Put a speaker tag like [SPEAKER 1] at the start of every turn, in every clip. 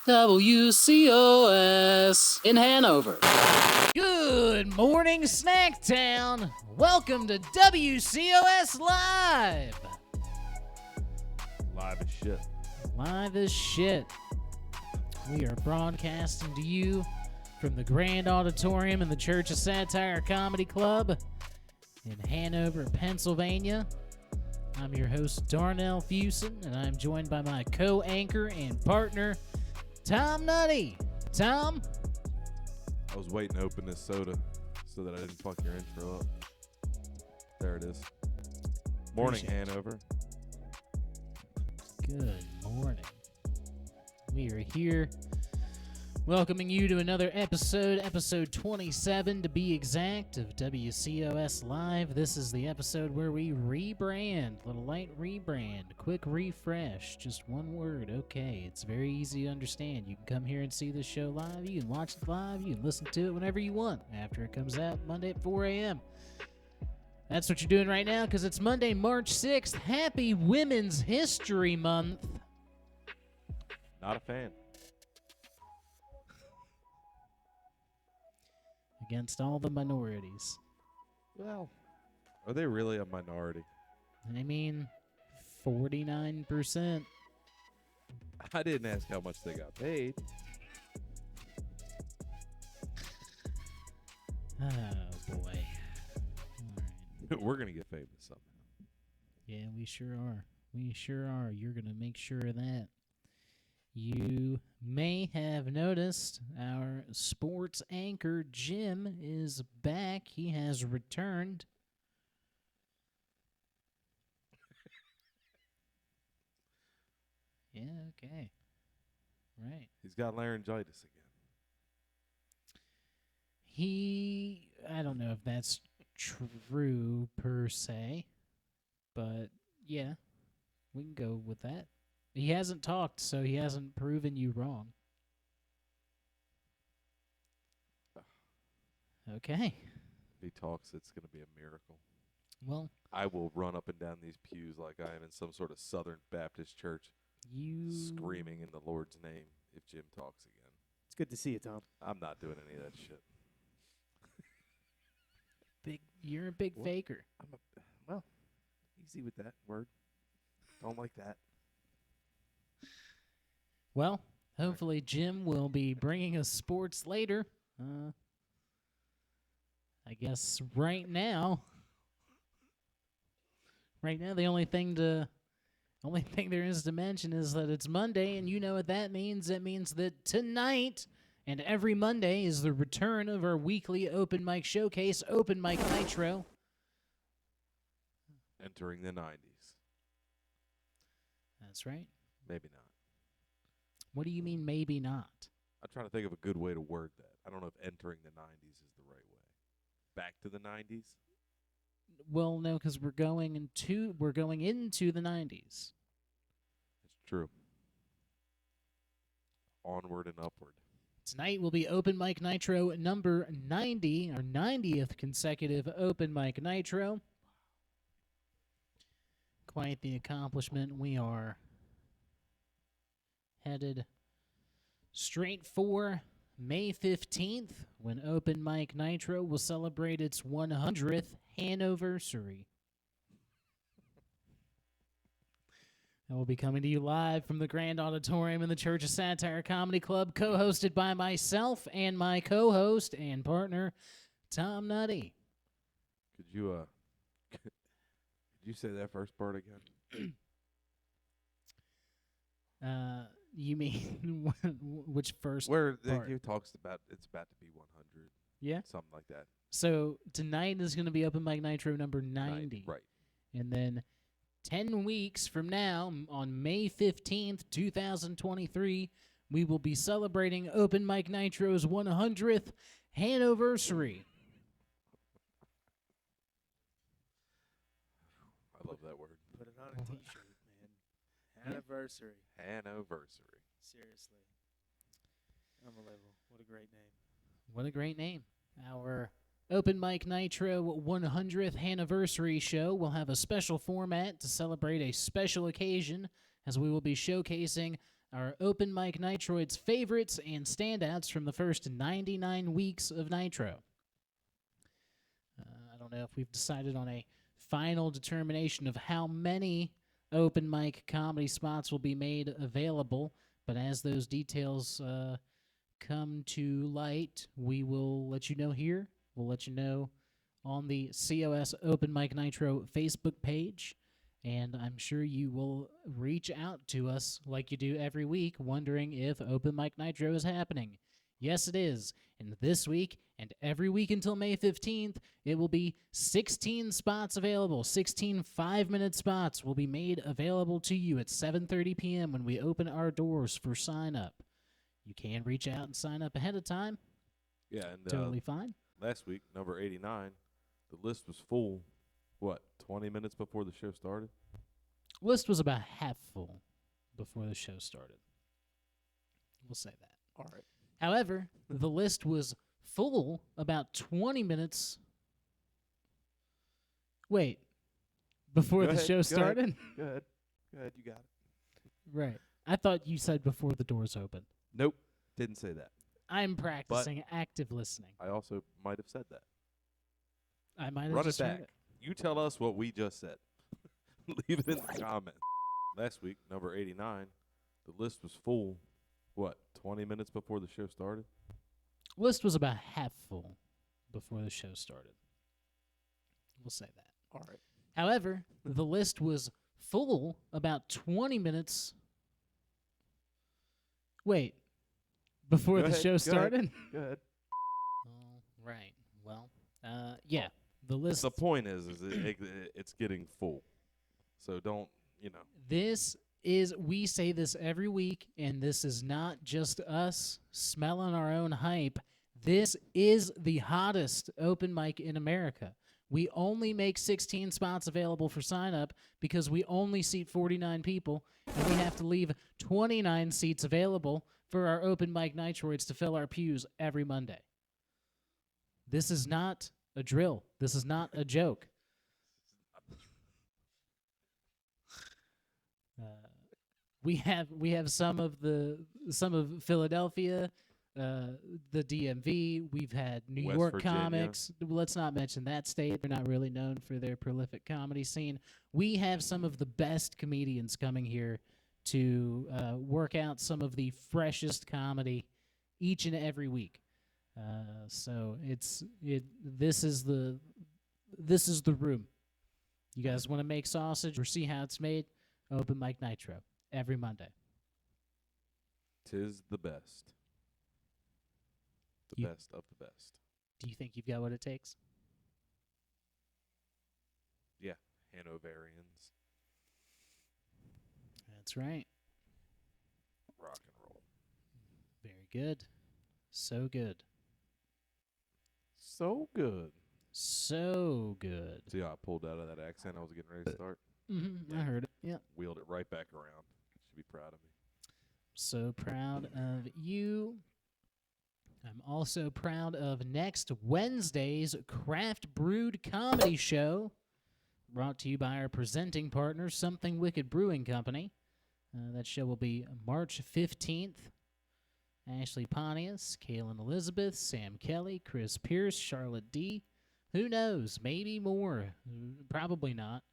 [SPEAKER 1] WCOS in Hanover.
[SPEAKER 2] Good morning, Snacktown. Welcome to WCOS Live.
[SPEAKER 3] Live as shit.
[SPEAKER 2] Live as shit. We are broadcasting to you from the Grand Auditorium in the Church of Satire Comedy Club in Hanover, Pennsylvania. I'm your host, Darnell Fuson, and I'm joined by my co-anchor and partner, Tom Nutty. Tom?
[SPEAKER 3] I was waiting to open this soda so that I didn't fuck your intro up. There it is. Morning, Hanover.
[SPEAKER 2] Good morning. We are here welcoming you to another episode 27 to be exact, of WCOS Live. This is the episode where we rebrand, little light rebrand, quick refresh, just one word, okay. It's very easy to understand. You can come here and see this show live, you can watch it live, you can listen to it whenever you want after it comes out Monday at 4 a.m. That's what you're doing right now because it's Monday, March 6th. Happy Women's History Month.
[SPEAKER 3] Not a fan.
[SPEAKER 2] Against all the minorities.
[SPEAKER 3] Well, are they really a minority?
[SPEAKER 2] I mean, 49%.
[SPEAKER 3] I didn't ask how much they got paid.
[SPEAKER 2] Oh, boy. All right.
[SPEAKER 3] We're going to get famous somehow.
[SPEAKER 2] Yeah, we sure are. We sure are. You're going to make sure of that. You may have noticed our sports anchor, Jim, is back. He has returned. Yeah, okay. Right.
[SPEAKER 3] He's got laryngitis again.
[SPEAKER 2] I don't know if that's true per se, but yeah, we can go with that. He hasn't talked, so he hasn't proven you wrong. Okay.
[SPEAKER 3] If he talks, it's going to be a miracle.
[SPEAKER 2] Well,
[SPEAKER 3] I will run up and down these pews like I am in some sort of Southern Baptist church, screaming in the Lord's name if Jim talks again.
[SPEAKER 4] It's good to see you, Tom.
[SPEAKER 3] I'm not doing any of that shit.
[SPEAKER 2] You're a big faker.
[SPEAKER 3] Well, easy with that word. Don't like that.
[SPEAKER 2] Well, hopefully Jim will be bringing us sports later. I guess right now, the only thing there is to mention is that it's Monday, and you know what that means. That means that tonight and every Monday is the return of our weekly open mic showcase, Open Mic Nitro.
[SPEAKER 3] Entering the 90s.
[SPEAKER 2] That's right.
[SPEAKER 3] Maybe not.
[SPEAKER 2] What do you mean maybe not?
[SPEAKER 3] I'm trying to think of a good way to word that. I don't know if entering the 90s is the right way. Back to the 90s?
[SPEAKER 2] Well, no, because we're going into the 90s.
[SPEAKER 3] It's true. Onward and upward.
[SPEAKER 2] Tonight will be Open Mic Nitro number 90, our 90th consecutive Open Mic Nitro. Quite the accomplishment. We are headed straight for May 15th, when Open Mic Nitro will celebrate its 100th anniversary. I will be coming to you live from the Grand Auditorium in the Church of Satire Comedy Club, co-hosted by myself and my co-host and partner, Tom Nutty.
[SPEAKER 3] Could you say that first part again?
[SPEAKER 2] You mean which first
[SPEAKER 3] Where
[SPEAKER 2] part?
[SPEAKER 3] he talks about it's about to be 100.
[SPEAKER 2] Yeah.
[SPEAKER 3] Something like that.
[SPEAKER 2] So tonight is going to be Open Mic Nitro number 90.
[SPEAKER 3] Right.
[SPEAKER 2] And then 10 weeks from now, on May 15th, 2023, we will be celebrating Open Mic Nitro's 100th anniversary.
[SPEAKER 3] I love that word.
[SPEAKER 4] Put it on a t-shirt, man. Anniversary.
[SPEAKER 3] Anniversary.
[SPEAKER 4] Seriously. Unbelievable. What a great name.
[SPEAKER 2] What a great name. Our Open Mic Nitro 100th anniversary show will have a special format to celebrate a special occasion, as we will be showcasing our Open Mic Nitroid's favorites and standouts from the first 99 weeks of Nitro. I don't know if we've decided on a final determination of how many open mic comedy spots will be made available, but as those details come to light, we will let you know here. We'll let you know on the COS Open Mic Nitro Facebook page, and I'm sure you will reach out to us like you do every week, wondering if Open Mic Nitro is happening. Yes, it is. And this week and every week until May 15th, it will be 16 spots available. 16 5-minute spots will be made available to you at 7:30 p.m. when we open our doors for sign-up. You can reach out and sign up ahead of time.
[SPEAKER 3] Yeah, and
[SPEAKER 2] Totally fine.
[SPEAKER 3] last week, number 89, the list was full, 20 minutes before the show started?
[SPEAKER 2] List was about half full before the show started. We'll say that.
[SPEAKER 3] All right.
[SPEAKER 2] However, the list was full about 20 minutes. Wait, before the show started?
[SPEAKER 3] Go ahead. You got it.
[SPEAKER 2] Right. I thought you said before the doors opened.
[SPEAKER 3] Nope, didn't say that.
[SPEAKER 2] I'm practicing active listening.
[SPEAKER 3] I also might have said that.
[SPEAKER 2] I might have
[SPEAKER 3] Run it
[SPEAKER 2] just heard
[SPEAKER 3] back. You tell us what we just said. Leave it in the comments. Last week, number 89, the list was full, 20 minutes before the show started?
[SPEAKER 2] List was about half full before the show started. We'll say that.
[SPEAKER 3] All right.
[SPEAKER 2] However, the list was full about 20 minutes. Wait, before the show started?
[SPEAKER 3] Go ahead.
[SPEAKER 2] Oh, right. Well, yeah. The list.
[SPEAKER 3] The point is it's getting full. So don't,
[SPEAKER 2] we say this every week, and this is not just us smelling our own hype. This is the hottest open mic in America. We only make 16 spots available for sign-up because we only seat 49 people, and we have to leave 29 seats available for our Open Mic Nitroids to fill our pews every Monday. This is not a drill. This is not a joke. We have some of Philadelphia, the DMV. We've had New
[SPEAKER 3] West
[SPEAKER 2] York
[SPEAKER 3] Virginia.
[SPEAKER 2] comics. Let's not mention that state. They're not really known for their prolific comedy scene. We have some of the best comedians coming here to work out some of the freshest comedy each and every week. So this is the room. You guys want to make sausage or see how it's made? Open Mic Nitro every Monday.
[SPEAKER 3] 'Tis the best. The best of the best.
[SPEAKER 2] Do you think you've got what it takes?
[SPEAKER 3] Yeah, Hanoverians.
[SPEAKER 2] That's right.
[SPEAKER 3] Rock and roll.
[SPEAKER 2] Very good. So good.
[SPEAKER 3] So good.
[SPEAKER 2] So good.
[SPEAKER 3] See how I pulled out of that accent I was getting ready to start?
[SPEAKER 2] Mm-hmm. I heard it. Yeah.
[SPEAKER 3] Wheeled it right back around. Should be proud of me.
[SPEAKER 2] So proud of you. I'm also proud of next Wednesday's Craft Brewed Comedy Show, brought to you by our presenting partner, Something Wicked Brewing Company. That show will be March 15th. Ashley Pontius, Kaylin Elizabeth, Sam Kelly, Chris Pierce, Charlotte D. Who knows? Maybe more. Probably not,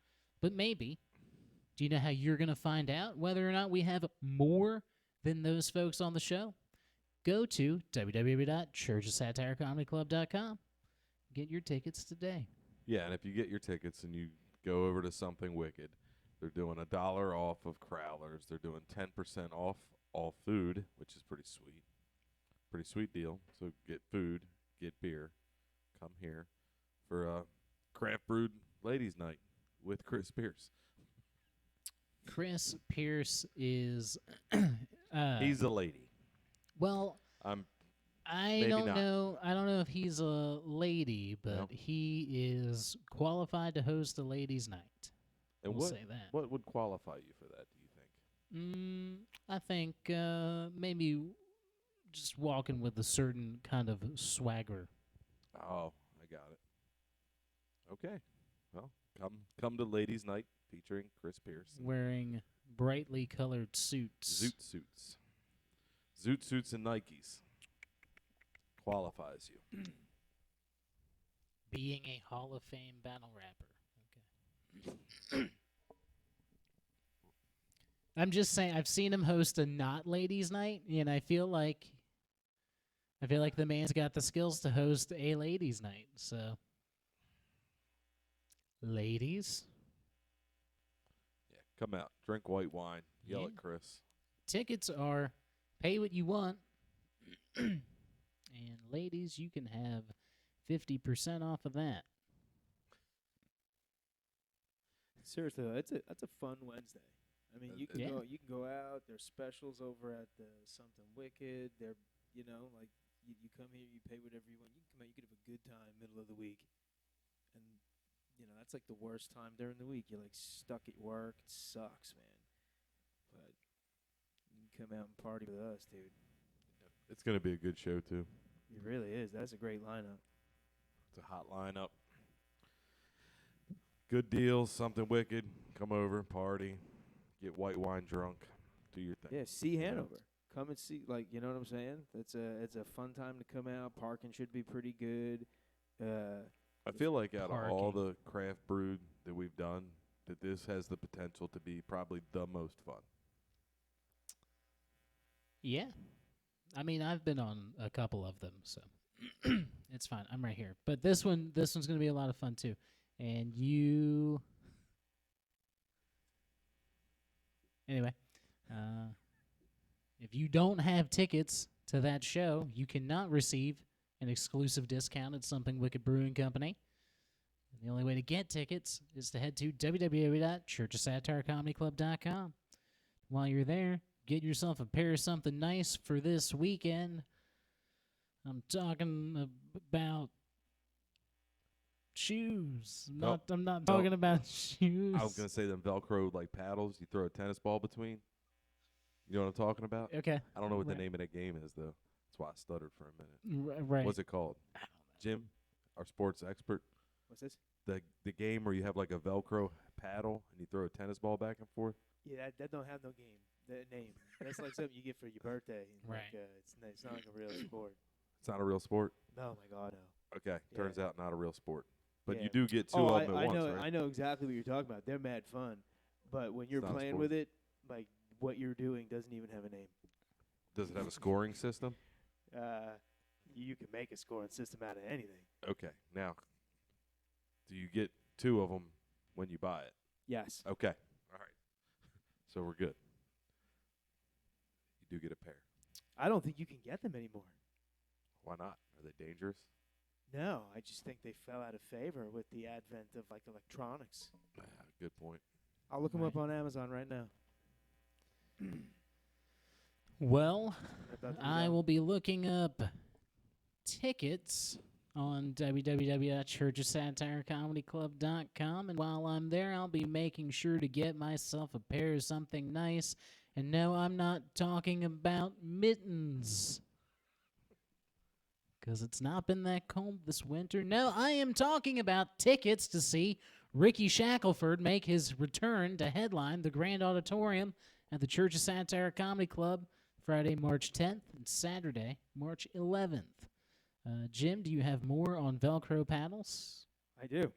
[SPEAKER 2] but maybe. Do you know how you're going to find out whether or not we have more than those folks on the show? Go to www.churchofsatirecomedyclub.com. Get your tickets today.
[SPEAKER 3] Yeah, and if you get your tickets and you go over to Something Wicked, they're doing $1 off of Crowlers. They're doing 10% off all food, which is pretty sweet. Pretty sweet deal. So get food, get beer. Come here for Craft Brewed Ladies Night with Chris Pierce.
[SPEAKER 2] Chris Pierce is...
[SPEAKER 3] He's a lady.
[SPEAKER 2] Well, I don't know if he's a lady, but
[SPEAKER 3] No.
[SPEAKER 2] he is qualified to host a ladies' night.
[SPEAKER 3] And
[SPEAKER 2] We'll say that.
[SPEAKER 3] What would qualify you for that, do you think?
[SPEAKER 2] I think maybe just walking with a certain kind of swagger.
[SPEAKER 3] Oh, I got it. Okay. Well, come to Ladies Night featuring Chris Pierce.
[SPEAKER 2] Wearing brightly colored suits.
[SPEAKER 3] Zoot suits. Zoot Suits and Nikes qualifies you.
[SPEAKER 2] Being a Hall of Fame battle rapper. Okay. I'm just saying, I've seen him host a not ladies' night, and I feel like the man's got the skills to host a ladies' night. So, ladies,
[SPEAKER 3] Yeah, come out, drink white wine, yell
[SPEAKER 2] Yeah.
[SPEAKER 3] at Chris.
[SPEAKER 2] tickets are pay what you want, and ladies, you can have 50% off of that.
[SPEAKER 4] Seriously, though, that's a fun Wednesday. I mean, you can
[SPEAKER 2] Yeah.
[SPEAKER 4] go out. There's specials over at the Something Wicked. They're like you come here, you pay whatever you want. You can come out, you can have a good time middle of the week, and that's like the worst time during the week. You're like stuck at work. It sucks, man. But you can come out and party with us, dude.
[SPEAKER 3] It's going to be a good show, too.
[SPEAKER 4] It really is. That's a great lineup.
[SPEAKER 3] It's a hot lineup. Good deals, Something Wicked. Come over, party, get white wine drunk, do your thing.
[SPEAKER 4] Yeah, see Hanover. Come and see, you know what I'm saying? It's a fun time to come out. Parking should be pretty good.
[SPEAKER 3] I feel like out of all
[SPEAKER 2] Parking.
[SPEAKER 3] the craft brewed that we've done, that this has the potential to be probably the most fun.
[SPEAKER 2] Yeah. I mean, I've been on a couple of them, so it's fine. I'm right here. But this one's going to be a lot of fun too. And anyway, if you don't have tickets to that show, you cannot receive an exclusive discount at Something Wicked Brewing Company. And the only way to get tickets is to head to www.churchofsatirecomedyclub.com. While you're there, get yourself a pair of something nice for this weekend. I'm talking about shoes. I'm not talking about shoes.
[SPEAKER 3] I was going to say them Velcro paddles you throw a tennis ball between. You know what I'm talking about?
[SPEAKER 2] Okay.
[SPEAKER 3] I don't know what
[SPEAKER 2] Right.
[SPEAKER 3] the name of that game is, though. That's why I stuttered for a minute.
[SPEAKER 2] Right.
[SPEAKER 3] What's it called? Jim, our sports expert.
[SPEAKER 4] What's this?
[SPEAKER 3] The game where you have like a Velcro paddle and you throw a tennis ball back and forth.
[SPEAKER 4] Yeah, that don't have no game. That name. That's like something you get for your birthday.
[SPEAKER 2] Right.
[SPEAKER 4] It's not like a real sport.
[SPEAKER 3] It's not a real sport?
[SPEAKER 4] Oh, my God, no.
[SPEAKER 3] Okay. Turns out not a real sport. But
[SPEAKER 4] Yeah.
[SPEAKER 3] you do get two
[SPEAKER 4] Oh,
[SPEAKER 3] of them at
[SPEAKER 4] I
[SPEAKER 3] once,
[SPEAKER 4] know,
[SPEAKER 3] right?
[SPEAKER 4] I know exactly what you're talking about. They're mad fun. But when you're
[SPEAKER 3] not a
[SPEAKER 4] playing
[SPEAKER 3] sport.
[SPEAKER 4] with it, what you're doing doesn't even have a name.
[SPEAKER 3] Does it have a scoring system?
[SPEAKER 4] You can make a scoring system out of anything.
[SPEAKER 3] Okay. Now, do you get two of them when you buy it?
[SPEAKER 4] Yes.
[SPEAKER 3] Okay. All right. So we're good. You do get a pair.
[SPEAKER 4] I don't think you can get them anymore.
[SPEAKER 3] Why not? Are they dangerous?
[SPEAKER 4] No, I just think they fell out of favor with the advent of electronics.
[SPEAKER 3] Good point.
[SPEAKER 4] I'll look them up
[SPEAKER 2] Right.
[SPEAKER 4] on Amazon right now.
[SPEAKER 2] Well,
[SPEAKER 4] About the
[SPEAKER 2] I
[SPEAKER 4] result.
[SPEAKER 2] will be looking up tickets on www.churchofsatirecomedyclub.com, and while I'm there, I'll be making sure to get myself a pair of something nice. And no, I'm not talking about mittens, because it's not been that cold this winter. No, I am talking about tickets to see Rickey Shackleford make his return to headline the Grand Auditorium at the Church of Satire Comedy Club Friday, March 10th, and Saturday, March 11th. Jim, do you have more on Velcro paddles?
[SPEAKER 4] I do.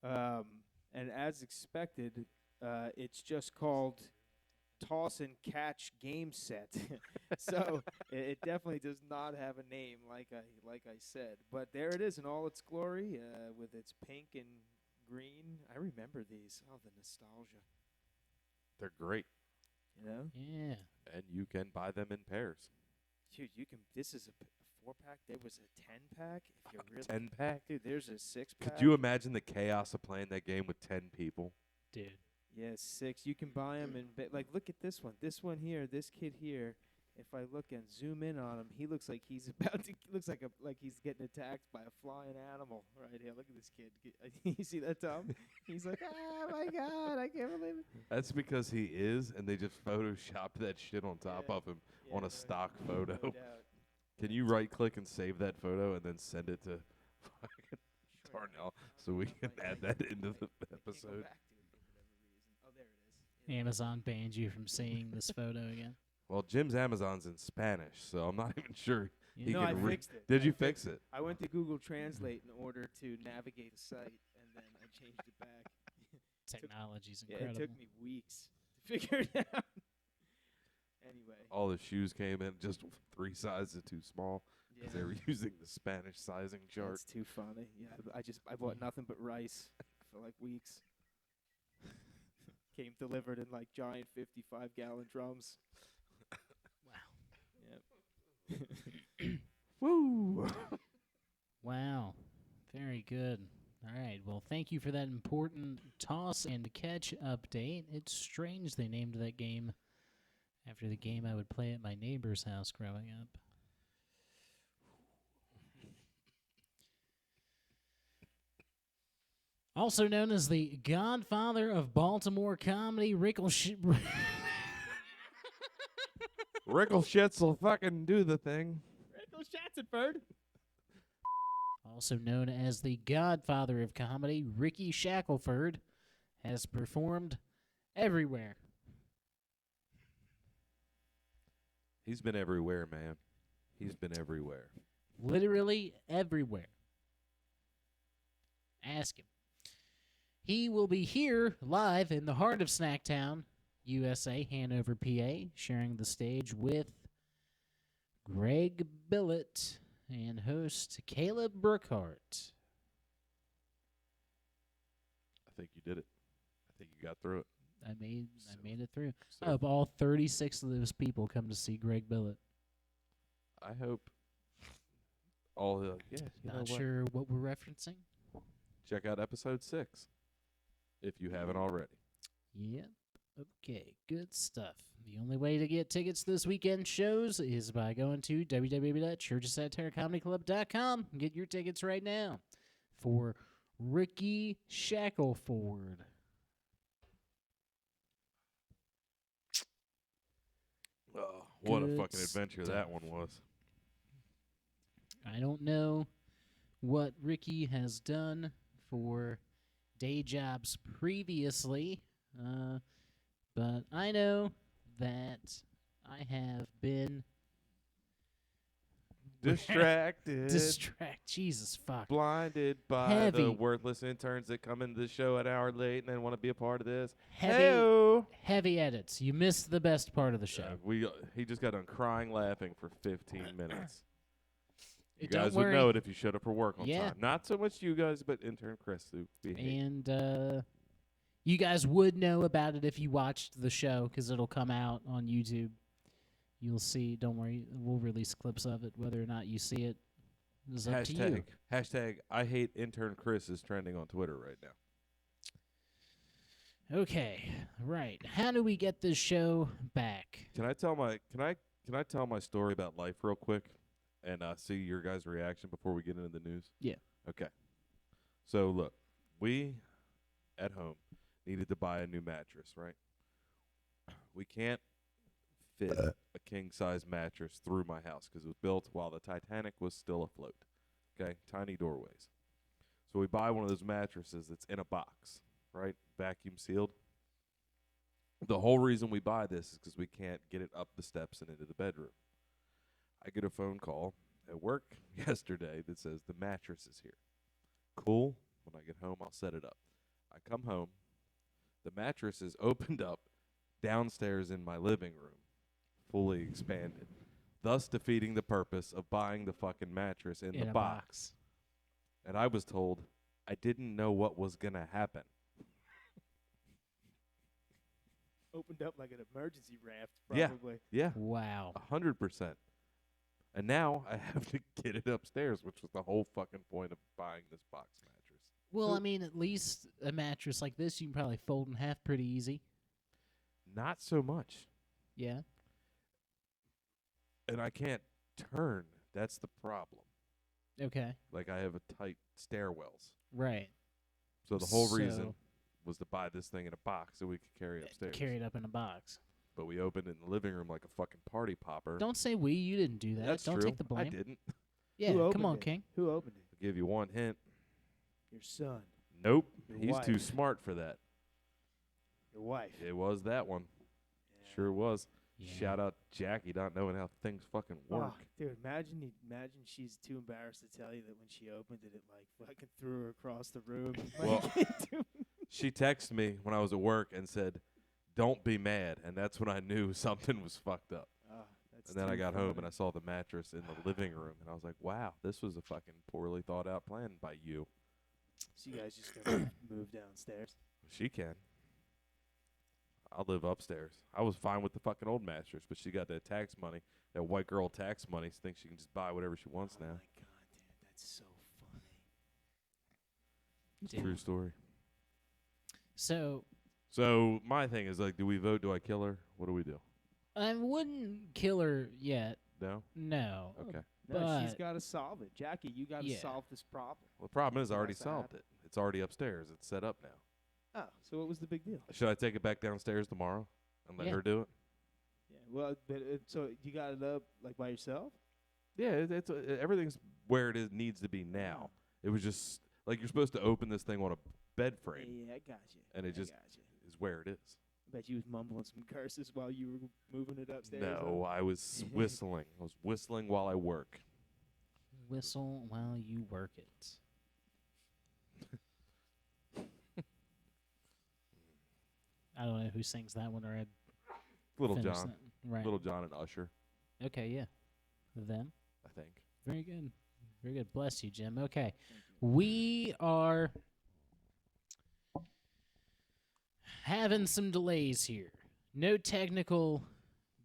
[SPEAKER 4] And as expected, it's just called Toss and Catch Game Set. So it definitely does not have a name, like I said. But there it is in all its glory, with its pink and green. I remember these. Oh, the nostalgia.
[SPEAKER 3] They're great.
[SPEAKER 4] You know?
[SPEAKER 2] Yeah.
[SPEAKER 3] And you can buy them in pairs.
[SPEAKER 4] Dude, you can. This is a 4-pack. There was a 10-pack. If you're really
[SPEAKER 3] 10-pack?
[SPEAKER 4] dude, there's a 6-pack.
[SPEAKER 3] Could you imagine the chaos of playing that game with 10 people?
[SPEAKER 2] Dude.
[SPEAKER 4] Yeah, 6. You can buy them and look at this one. This one here. This kid here. If I look and zoom in on him, he looks like he's about to. Looks like he's getting attacked by a flying animal right here. Look at this kid. You see that, Tom? He's like, oh my God, I can't believe it.
[SPEAKER 3] That's because he is, and they just photoshopped that shit on top
[SPEAKER 4] Yeah.
[SPEAKER 3] of him
[SPEAKER 4] Yeah,
[SPEAKER 3] on
[SPEAKER 4] no-
[SPEAKER 3] a stock
[SPEAKER 4] no
[SPEAKER 3] photo.
[SPEAKER 4] doubt.
[SPEAKER 3] Can you right-click and save that photo and then send it to fucking
[SPEAKER 4] Sure.
[SPEAKER 3] Darnell so we can add that into the episode?
[SPEAKER 4] Oh, there it is.
[SPEAKER 2] Amazon banned you from seeing this photo again.
[SPEAKER 3] Well, Jim's Amazon's in Spanish, so I'm not even sure he
[SPEAKER 4] No,
[SPEAKER 3] can
[SPEAKER 4] I
[SPEAKER 3] read.
[SPEAKER 4] fixed it.
[SPEAKER 3] Did
[SPEAKER 4] I
[SPEAKER 3] you
[SPEAKER 4] fixed
[SPEAKER 3] fix it?
[SPEAKER 4] I went to Google Translate in order to navigate the site, and then I changed it back.
[SPEAKER 2] Technology's
[SPEAKER 4] Yeah,
[SPEAKER 2] incredible.
[SPEAKER 4] it took me weeks to figure it out. Anyway,
[SPEAKER 3] All the shoes came in just 3 sizes too small because they were using the Spanish sizing chart.
[SPEAKER 4] That's too funny. Yeah, I bought nothing but rice for like weeks. Came delivered in like giant 55-gallon drums.
[SPEAKER 2] Wow.
[SPEAKER 4] Yep.
[SPEAKER 3] Woo!
[SPEAKER 2] Wow. Very good. All right. Well, thank you for that important toss and catch update. It's strange they named that game after the game I would play at my neighbor's house growing up. Also known as the godfather of Baltimore comedy, Rickey.
[SPEAKER 3] Rickle shits will fucking do the thing.
[SPEAKER 4] Shackleford.
[SPEAKER 2] Also known as the godfather of comedy, Rickey Shackleford, has performed everywhere.
[SPEAKER 3] He's been everywhere, man. He's been everywhere.
[SPEAKER 2] Literally everywhere. Ask him. He will be here live in the heart of Snacktown, USA, Hanover, PA, sharing the stage with Greg Billett and host Caleb Brookhart.
[SPEAKER 3] I think you did it. I think you got through it.
[SPEAKER 2] I made it through.
[SPEAKER 3] So
[SPEAKER 2] Of all 36 of those people come to see Greg Billett.
[SPEAKER 3] I hope all the
[SPEAKER 2] Not sure what we're referencing.
[SPEAKER 3] Check out episode 6 if you haven't already.
[SPEAKER 2] Yep. Okay, good stuff. The only way to get tickets to this weekend shows is by going to www.churchofsatirecomedyclub.com and get your tickets right now for Rickey Shackleford.
[SPEAKER 3] Oh, what a
[SPEAKER 2] Good
[SPEAKER 3] fucking adventure that
[SPEAKER 2] stuff.
[SPEAKER 3] one was.
[SPEAKER 2] I don't know what Rickey has done for day jobs previously, but I know that I have been
[SPEAKER 3] Distracted.
[SPEAKER 2] Jesus fuck.
[SPEAKER 3] Blinded by
[SPEAKER 2] Heavy.
[SPEAKER 3] the worthless interns that come into the show an hour late and then want to be a part of this.
[SPEAKER 2] Heavy edits. You missed the best part of the show.
[SPEAKER 3] He just got on crying laughing for 15 minutes. You
[SPEAKER 2] Don't
[SPEAKER 3] guys would
[SPEAKER 2] worry.
[SPEAKER 3] know it if you showed up for work on
[SPEAKER 2] Yeah.
[SPEAKER 3] time. Not so much you guys, but intern Chris who behaved.
[SPEAKER 2] And you guys would know about it if you watched the show because it'll come out on YouTube. You'll see. Don't worry. We'll release clips of it. Whether or not you see it is up to you.
[SPEAKER 3] Hashtag I hate intern Chris is trending on Twitter right now.
[SPEAKER 2] Okay, right. How do we get this show back?
[SPEAKER 3] Can I tell my story about life real quick and see your guys' reaction before we get into the news?
[SPEAKER 2] Yeah.
[SPEAKER 3] Okay. So look, we at home needed to buy a new mattress, right? We can't fit a king-size mattress through my house because it was built while the Titanic was still afloat. Okay, tiny doorways. So we buy one of those mattresses that's in a box, right? Vacuum sealed. The whole reason we buy this is because we can't get it up the steps and into the bedroom. I get a phone call at work yesterday that says the mattress is here. Cool. When I get home, I'll set it up. I come home. The mattress is opened up downstairs in my living room, fully expanded, thus defeating the purpose of buying the fucking mattress in the
[SPEAKER 2] a
[SPEAKER 3] box. And I was told I didn't know what was going to happen.
[SPEAKER 4] Opened up like an emergency raft,
[SPEAKER 3] Yeah.
[SPEAKER 4] probably.
[SPEAKER 3] Yeah.
[SPEAKER 2] Wow.
[SPEAKER 3] 100%. And now I have to get it upstairs, which was the whole fucking point of buying this box mattress.
[SPEAKER 2] Well, I mean, at least a mattress like this you can probably fold in half pretty easy.
[SPEAKER 3] Not so much.
[SPEAKER 2] Yeah.
[SPEAKER 3] And I can't turn. That's the problem.
[SPEAKER 2] Okay.
[SPEAKER 3] Like, I have a tight stairwells.
[SPEAKER 2] Right.
[SPEAKER 3] So the whole
[SPEAKER 2] So-
[SPEAKER 3] reason was to buy this thing in a box so we could carry it upstairs.
[SPEAKER 2] Carry it up in a box.
[SPEAKER 3] But we opened it in the living room like a fucking party popper.
[SPEAKER 2] Don't say we. You didn't do that.
[SPEAKER 3] That's
[SPEAKER 2] Don't
[SPEAKER 3] true.
[SPEAKER 2] take the blame.
[SPEAKER 3] I didn't.
[SPEAKER 2] Yeah,
[SPEAKER 4] Who
[SPEAKER 2] come
[SPEAKER 4] opened
[SPEAKER 2] on,
[SPEAKER 4] it?
[SPEAKER 2] King.
[SPEAKER 4] Who opened it?
[SPEAKER 3] I'll give you one hint.
[SPEAKER 4] Your son.
[SPEAKER 3] Nope.
[SPEAKER 4] Your
[SPEAKER 3] He's too
[SPEAKER 4] wife.
[SPEAKER 3] smart for that.
[SPEAKER 4] Your wife.
[SPEAKER 3] It was that one.
[SPEAKER 4] Yeah.
[SPEAKER 3] Sure was.
[SPEAKER 2] Yeah.
[SPEAKER 3] Shout out Jackie not knowing how things fucking work.
[SPEAKER 4] Oh, dude, imagine she's too embarrassed to tell you that when she opened it, it like fucking threw her across the room.
[SPEAKER 3] Well, she texted me when I was at work and said, "Don't be mad," and that's when I knew something was fucked up.
[SPEAKER 4] That's
[SPEAKER 3] And then I
[SPEAKER 4] too
[SPEAKER 3] got
[SPEAKER 4] funny.
[SPEAKER 3] home and I saw the mattress in the living room, and I was like, "Wow, this was a fucking poorly thought out plan by you."
[SPEAKER 4] So you guys just gonna move downstairs?
[SPEAKER 3] She can. I'll live upstairs. I was fine with the fucking old mattress, but she got that tax money, that white girl tax money. She thinks she can just buy whatever she wants
[SPEAKER 4] Oh
[SPEAKER 3] now.
[SPEAKER 4] my god, dude, that's so funny.
[SPEAKER 3] It's a true story.
[SPEAKER 2] So
[SPEAKER 3] my thing is like, do we vote? Do I kill her? What do we do?
[SPEAKER 2] I wouldn't kill her yet.
[SPEAKER 3] No.
[SPEAKER 2] No.
[SPEAKER 3] Okay.
[SPEAKER 4] No, she's
[SPEAKER 2] But-
[SPEAKER 4] got to solve it. Jackie, you got to
[SPEAKER 2] Yeah.
[SPEAKER 4] solve this problem.
[SPEAKER 3] Well, the problem is I
[SPEAKER 4] It
[SPEAKER 3] already
[SPEAKER 4] has to
[SPEAKER 3] solved
[SPEAKER 4] happen.
[SPEAKER 3] it. It's already upstairs. It's set up now.
[SPEAKER 4] Oh, so what was the big deal?
[SPEAKER 3] Should I take it back downstairs tomorrow and let
[SPEAKER 2] Yeah.
[SPEAKER 3] her do it?
[SPEAKER 4] Yeah, well, so you got it up like by yourself?
[SPEAKER 3] Yeah, it's everything's where needs to be now. It was just like you're supposed to open this thing on a bed frame,
[SPEAKER 4] Yeah, I got you.
[SPEAKER 3] and it just
[SPEAKER 4] got you.
[SPEAKER 3] is where it is.
[SPEAKER 4] I bet you was mumbling some curses while you were moving it upstairs.
[SPEAKER 3] No, I was whistling. I was whistling while I work.
[SPEAKER 2] Whistle while you work it. I don't know who sings that one or I'd
[SPEAKER 3] Little
[SPEAKER 2] finish
[SPEAKER 3] John,
[SPEAKER 2] that. Right.
[SPEAKER 3] Little John and Usher,
[SPEAKER 2] Okay, yeah. Them.
[SPEAKER 3] I think.
[SPEAKER 2] Very good. Very good. Bless you, Jim. Okay. We are having some delays here. No technical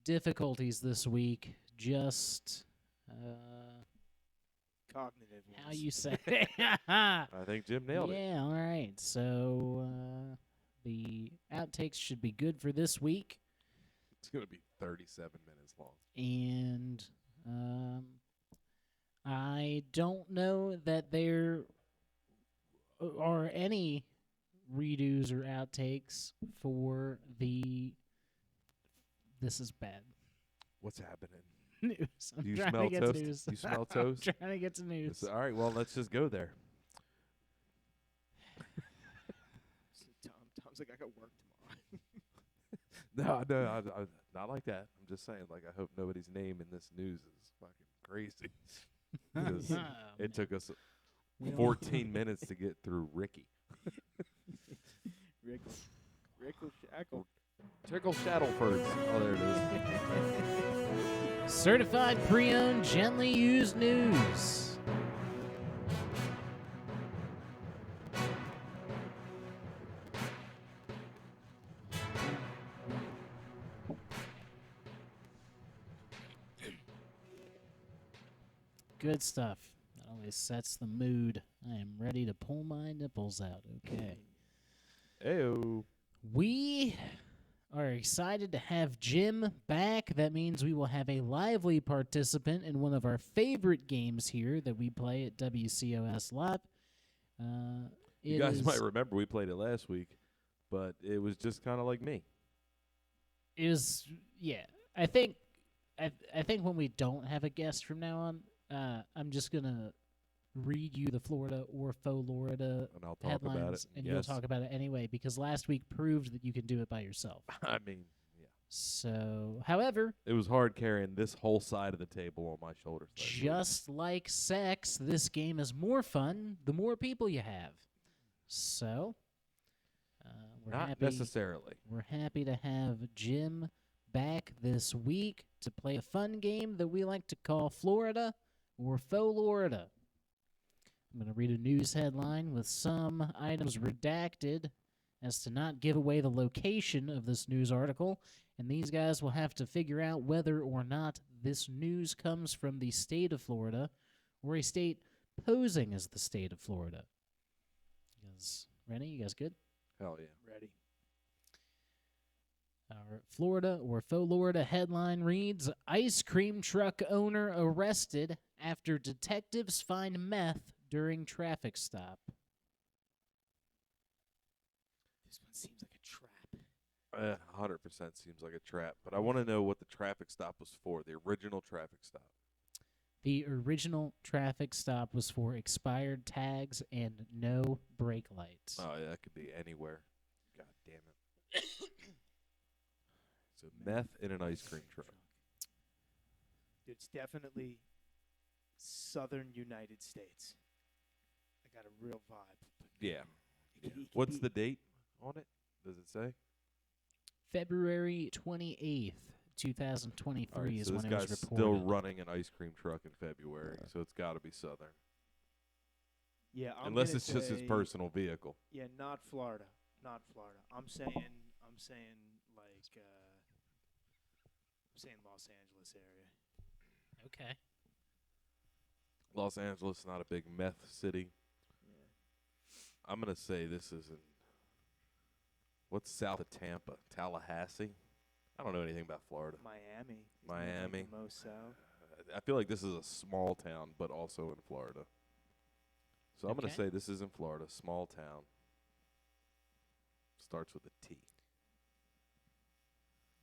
[SPEAKER 2] difficulties this week. Just
[SPEAKER 4] Cognitive.
[SPEAKER 2] how
[SPEAKER 4] ones.
[SPEAKER 2] you say it.
[SPEAKER 3] I think Jim nailed it.
[SPEAKER 2] Yeah, all right. So the outtakes should be good for this week.
[SPEAKER 3] It's gonna be 37 minutes long.
[SPEAKER 2] And I don't know that there are any redos or outtakes for the This Is Bad
[SPEAKER 3] What's happening?
[SPEAKER 2] news. I'm
[SPEAKER 3] Do you
[SPEAKER 2] trying
[SPEAKER 3] smell
[SPEAKER 2] to get
[SPEAKER 3] toast?
[SPEAKER 2] to news.
[SPEAKER 3] You smell
[SPEAKER 2] I'm
[SPEAKER 3] toast?
[SPEAKER 2] trying to get to news.
[SPEAKER 3] All right, well, let's just go there.
[SPEAKER 4] Tom's like, I got work tomorrow.
[SPEAKER 3] No, I not like that. I'm just saying, like, I hope nobody's name in this news is fucking crazy. Because it took us 14 minutes to get through Rickey.
[SPEAKER 4] Rickle Shackle.
[SPEAKER 3] Tickle Shackleford. Oh, there it is.
[SPEAKER 2] Certified pre-owned, gently used news. Good stuff. That always sets the mood. I am ready to pull my nipples out. Okay.
[SPEAKER 3] Ayo.
[SPEAKER 2] We are excited to have Jim back. That means we will have a lively participant in one of our favorite games here that we play at WCOS Live.
[SPEAKER 3] You guys might remember we played it last week, but it was just kind of like me.
[SPEAKER 2] It was, yeah. I think when we don't have a guest from now on, I'm just gonna read you the Florida or Fauxlorida
[SPEAKER 3] And I'll talk
[SPEAKER 2] headlines,
[SPEAKER 3] about it.
[SPEAKER 2] and you'll
[SPEAKER 3] Yes.
[SPEAKER 2] talk about it anyway because last week proved that you can do it by yourself.
[SPEAKER 3] I mean, yeah.
[SPEAKER 2] So, however,
[SPEAKER 3] It was hard carrying this whole side of the table on my shoulders. last week.
[SPEAKER 2] just like sex, this game is more fun the more people you have. So, we're
[SPEAKER 3] Not
[SPEAKER 2] happy.
[SPEAKER 3] necessarily.
[SPEAKER 2] We're happy to have Jim back this week to play a fun game that we like to call Florida or Fauxlorida. I'm going to read a news headline with some items redacted as to not give away the location of this news article, and these guys will have to figure out whether or not this news comes from the state of Florida or a state posing as the state of Florida. You guys ready? You guys good?
[SPEAKER 3] Hell yeah.
[SPEAKER 4] Ready.
[SPEAKER 2] Our Florida or Fauxlorida headline reads, Ice cream truck owner arrested after detectives find meth during traffic stop.
[SPEAKER 4] This one seems like a trap.
[SPEAKER 3] 100% seems like a trap, but I want to know what the traffic stop was for, the original traffic stop.
[SPEAKER 2] The original traffic stop was for expired tags and no brake lights.
[SPEAKER 3] Oh, yeah, that could be anywhere. God damn it. So meth in an ice cream truck.
[SPEAKER 4] It's definitely southern United States. I got a real vibe.
[SPEAKER 3] Yeah.
[SPEAKER 4] It could
[SPEAKER 3] What's
[SPEAKER 4] be-
[SPEAKER 3] the date on it? Does it say?
[SPEAKER 2] February 28th, 2023
[SPEAKER 3] All right,
[SPEAKER 2] is
[SPEAKER 3] so this
[SPEAKER 2] when it was
[SPEAKER 3] guy's
[SPEAKER 2] reported.
[SPEAKER 3] still running an ice cream truck in February, so it's got to be southern.
[SPEAKER 4] Yeah,
[SPEAKER 3] Unless
[SPEAKER 4] gonna
[SPEAKER 3] it's just his
[SPEAKER 4] say-
[SPEAKER 3] personal vehicle.
[SPEAKER 4] Yeah, not Florida. Not Florida. I'm saying like I'm saying Los Angeles area.
[SPEAKER 2] Okay.
[SPEAKER 3] Los Angeles, not a big meth city.
[SPEAKER 4] Yeah.
[SPEAKER 3] I'm going to say this is in, what's south of Tampa? Tallahassee? I don't know anything about Florida.
[SPEAKER 4] Miami. Isn't that,
[SPEAKER 3] Miami.
[SPEAKER 4] Like the most south.
[SPEAKER 3] I feel like this is a small town, but also in Florida. So I'm going to
[SPEAKER 2] Okay.
[SPEAKER 3] say this is in Florida, small town. Starts with a T.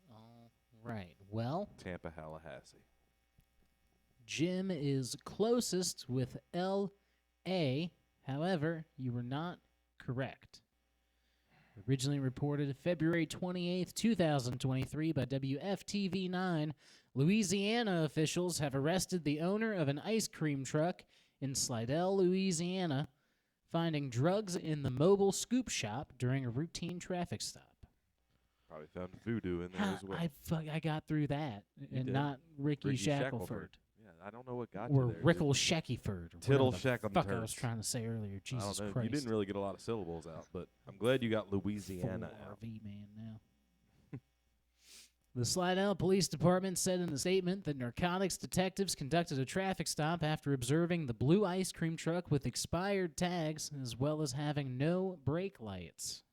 [SPEAKER 2] All right. Well,
[SPEAKER 3] Tampa, Tallahassee.
[SPEAKER 2] Jim is closest with L.A. However, you were not correct. Originally reported February 28th, 2023 by WFTV-9, Louisiana officials have arrested the owner of an ice cream truck in Slidell, Louisiana, finding drugs in the mobile scoop shop during a routine traffic stop.
[SPEAKER 3] Probably found voodoo in there as well.
[SPEAKER 2] I got through that, and
[SPEAKER 3] did.
[SPEAKER 2] not Rickey
[SPEAKER 3] Rickey
[SPEAKER 2] Shackleford.
[SPEAKER 3] Yeah, I don't know what got
[SPEAKER 2] Or
[SPEAKER 3] you there.
[SPEAKER 2] Rickle Shackleford.
[SPEAKER 3] Tittle
[SPEAKER 2] Fuck I
[SPEAKER 3] Shackleton
[SPEAKER 2] was
[SPEAKER 3] Turds.
[SPEAKER 2] trying to say earlier.
[SPEAKER 3] I
[SPEAKER 2] Jesus
[SPEAKER 3] don't know.
[SPEAKER 2] Christ.
[SPEAKER 3] You didn't really get a lot of syllables out, but I'm glad you got Louisiana
[SPEAKER 2] Full
[SPEAKER 3] out.
[SPEAKER 2] RV man now. The Slidell Police Department said in a statement that narcotics detectives conducted a traffic stop after observing the blue ice cream truck with expired tags as well as having no brake lights.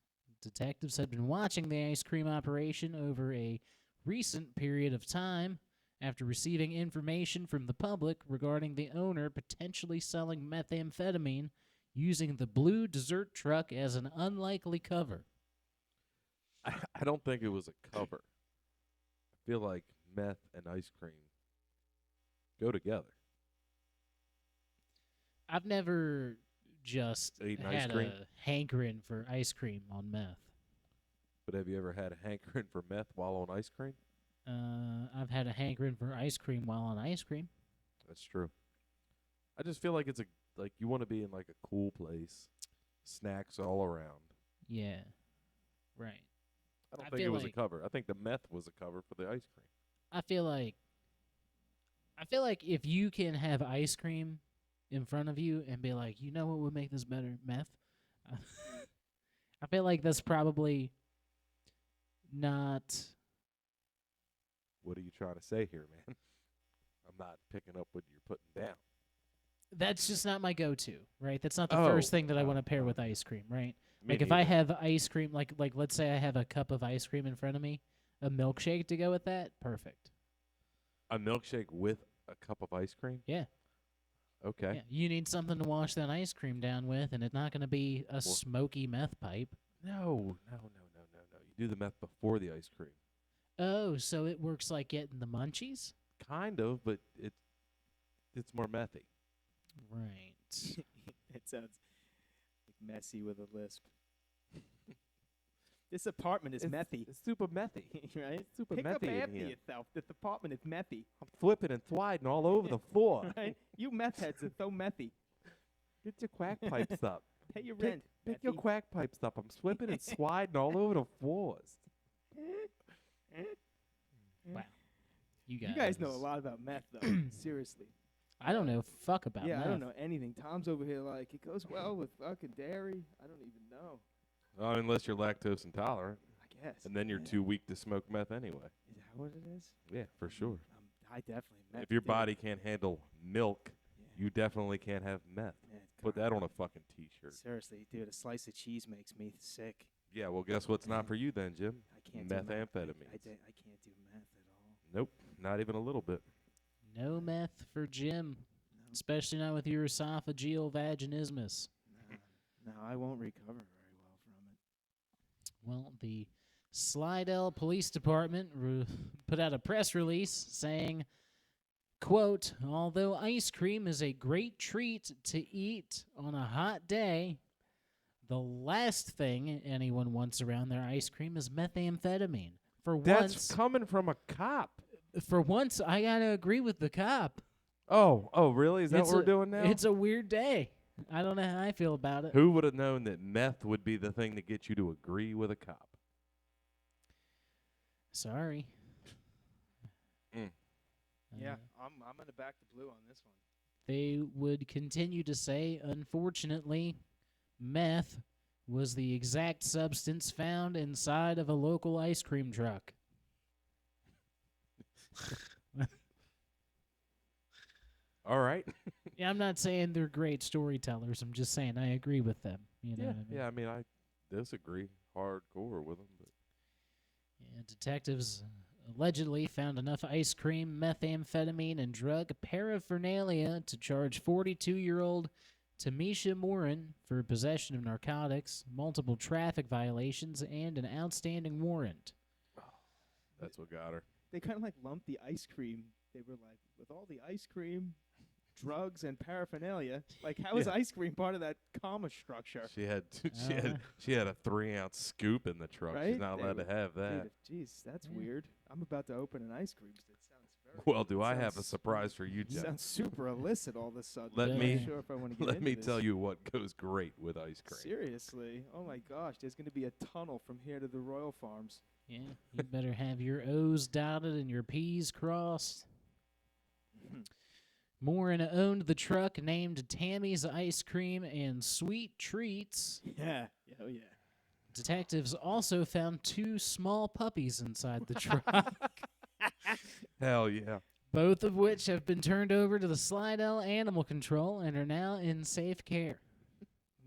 [SPEAKER 2] Detectives had been watching the ice cream operation over a recent period of time after receiving information from the public regarding the owner potentially selling methamphetamine using the blue dessert truck as an unlikely cover.
[SPEAKER 3] I don't think it was a cover. I feel like meth and ice cream go together.
[SPEAKER 2] I've never just
[SPEAKER 3] Eating ice
[SPEAKER 2] had
[SPEAKER 3] cream?
[SPEAKER 2] a hankering for ice cream on meth.
[SPEAKER 3] But have you ever had a hankering for meth while on ice cream?
[SPEAKER 2] I've had a hankering for ice cream while on ice cream.
[SPEAKER 3] That's true. I just feel like it's like you want to be in like a cool place, snacks all around.
[SPEAKER 2] Yeah, right.
[SPEAKER 3] I don't
[SPEAKER 2] I
[SPEAKER 3] think it
[SPEAKER 2] feel
[SPEAKER 3] was
[SPEAKER 2] like-
[SPEAKER 3] a cover. I think the meth was a cover for the ice cream.
[SPEAKER 2] I feel like if you can have ice cream in front of you and be like, you know what would make this better? Meth. I feel like that's probably not.
[SPEAKER 3] What are you trying to say here, man? I'm not picking up what you're putting down.
[SPEAKER 2] That's just not my go-to, right? That's not the
[SPEAKER 3] Oh,
[SPEAKER 2] first thing that I
[SPEAKER 3] oh,
[SPEAKER 2] want to pair
[SPEAKER 3] oh.
[SPEAKER 2] with ice cream, right?
[SPEAKER 3] Me
[SPEAKER 2] Like if I
[SPEAKER 3] neither.
[SPEAKER 2] have ice cream, like let's say I have a cup of ice cream in front of me, a milkshake to go with that, perfect.
[SPEAKER 3] A milkshake with a cup of ice cream?
[SPEAKER 2] Yeah.
[SPEAKER 3] Okay.
[SPEAKER 2] Yeah, you need something to wash that ice cream down with, and it's not going to be a smoky meth pipe.
[SPEAKER 3] No. You do the meth before the ice cream.
[SPEAKER 2] Oh, so it works like getting the munchies?
[SPEAKER 3] Kind of, but it's more methy.
[SPEAKER 2] Right.
[SPEAKER 4] It sounds like messy with a lisp. This apartment is methy,
[SPEAKER 3] It's super methy.
[SPEAKER 4] right?
[SPEAKER 3] super
[SPEAKER 4] Pick up
[SPEAKER 3] methy in
[SPEAKER 4] after
[SPEAKER 3] here.
[SPEAKER 4] yourself. This apartment is methy,
[SPEAKER 3] I'm flipping and sliding all over the floor.
[SPEAKER 4] right? You meth heads are so methy.
[SPEAKER 3] Get your quack pipes up.
[SPEAKER 4] Pay your
[SPEAKER 3] Pick,
[SPEAKER 4] rent.
[SPEAKER 3] pick your
[SPEAKER 4] methy.
[SPEAKER 3] quack pipes up. I'm slipping and sliding all over the floors.
[SPEAKER 2] Wow.
[SPEAKER 4] You guys know a lot about meth, though. Seriously.
[SPEAKER 2] I don't know fuck about
[SPEAKER 4] Yeah,
[SPEAKER 2] meth.
[SPEAKER 4] I don't know anything. Tom's over here like, it goes well with fucking dairy. I don't even know.
[SPEAKER 3] Unless you're lactose intolerant,
[SPEAKER 4] I guess.
[SPEAKER 3] and then you're
[SPEAKER 4] Yeah.
[SPEAKER 3] too weak to smoke meth anyway.
[SPEAKER 4] Is that what it is?
[SPEAKER 3] Yeah, for sure.
[SPEAKER 4] I definitely meth.
[SPEAKER 3] If your
[SPEAKER 4] dude.
[SPEAKER 3] body can't handle milk,
[SPEAKER 4] Yeah.
[SPEAKER 3] you definitely can't have meth.
[SPEAKER 4] Yeah, it's
[SPEAKER 3] Put
[SPEAKER 4] gone.
[SPEAKER 3] that on a fucking T-shirt.
[SPEAKER 4] Seriously, dude, a slice of cheese makes me sick.
[SPEAKER 3] Yeah, well, guess what's not for you then, Jim?
[SPEAKER 4] I can't do meth.
[SPEAKER 3] Methamphetamines.
[SPEAKER 4] I can't do meth at all.
[SPEAKER 3] Nope, not even a little bit.
[SPEAKER 2] No meth for Jim,
[SPEAKER 4] No,
[SPEAKER 2] especially not with your esophageal vaginismus.
[SPEAKER 4] no, I won't recover very well from it.
[SPEAKER 2] Well, the Slidell Police Department put out a press release saying, quote, although ice cream is a great treat to eat on a hot day, the last thing anyone wants around their ice cream is methamphetamine. For
[SPEAKER 3] That's
[SPEAKER 2] once,
[SPEAKER 3] coming from a cop.
[SPEAKER 2] For once, I gotta agree with the cop.
[SPEAKER 3] Oh, really? Is that
[SPEAKER 2] It's
[SPEAKER 3] what we're
[SPEAKER 2] a-
[SPEAKER 3] doing now?
[SPEAKER 2] It's a weird day. I don't know how I feel about it.
[SPEAKER 3] Who would have known that meth would be the thing to get you to agree with a cop?
[SPEAKER 2] Sorry.
[SPEAKER 4] Yeah,
[SPEAKER 2] Uh,
[SPEAKER 4] I'm gonna back the blue on this one.
[SPEAKER 2] They would continue to say, unfortunately, meth was the exact substance found inside of a local ice cream truck.
[SPEAKER 3] All right.
[SPEAKER 2] Yeah, I'm not saying they're great storytellers. I'm just saying I agree with them. You know what I mean?
[SPEAKER 3] Yeah. I mean, I disagree hardcore with them, but
[SPEAKER 2] Yeah, detectives allegedly found enough ice cream, methamphetamine, and drug paraphernalia to charge 42-year-old Tamisha Morin for possession of narcotics, multiple traffic violations, and an outstanding warrant.
[SPEAKER 3] that's what got her.
[SPEAKER 4] They kind of like lumped the ice cream. They were like, with all the ice cream, drugs, and paraphernalia, like how is
[SPEAKER 3] Yeah.
[SPEAKER 4] ice cream part of that comma structure?
[SPEAKER 3] She had she had a 3-ounce scoop in the truck.
[SPEAKER 4] Right?
[SPEAKER 3] She's not
[SPEAKER 4] They
[SPEAKER 3] allowed
[SPEAKER 4] were-
[SPEAKER 3] to have that.
[SPEAKER 4] Jeez, that's
[SPEAKER 2] Yeah.
[SPEAKER 4] weird. I'm about to open an ice cream. It sounds very.
[SPEAKER 3] Well, do
[SPEAKER 4] it
[SPEAKER 3] I have a
[SPEAKER 4] sounds-
[SPEAKER 3] surprise for you, Jeff?
[SPEAKER 4] Sounds super illicit all of a sudden.
[SPEAKER 3] Let
[SPEAKER 4] I'm
[SPEAKER 2] me-
[SPEAKER 4] not sure if I want to get
[SPEAKER 3] Let
[SPEAKER 4] into
[SPEAKER 3] me
[SPEAKER 4] this.
[SPEAKER 3] tell you what goes great with ice cream.
[SPEAKER 4] Seriously, oh my gosh, there's going to be a tunnel from here to the Royal Farms.
[SPEAKER 2] Yeah, you better have your O's dotted and your P's crossed. Morin owned the truck named Tammy's Ice Cream and Sweet Treats.
[SPEAKER 4] Yeah, oh yeah.
[SPEAKER 2] Detectives also found 2 small puppies inside the truck,
[SPEAKER 3] Hell yeah.
[SPEAKER 2] both of which have been turned over to the Slidell Animal Control and are now in safe care.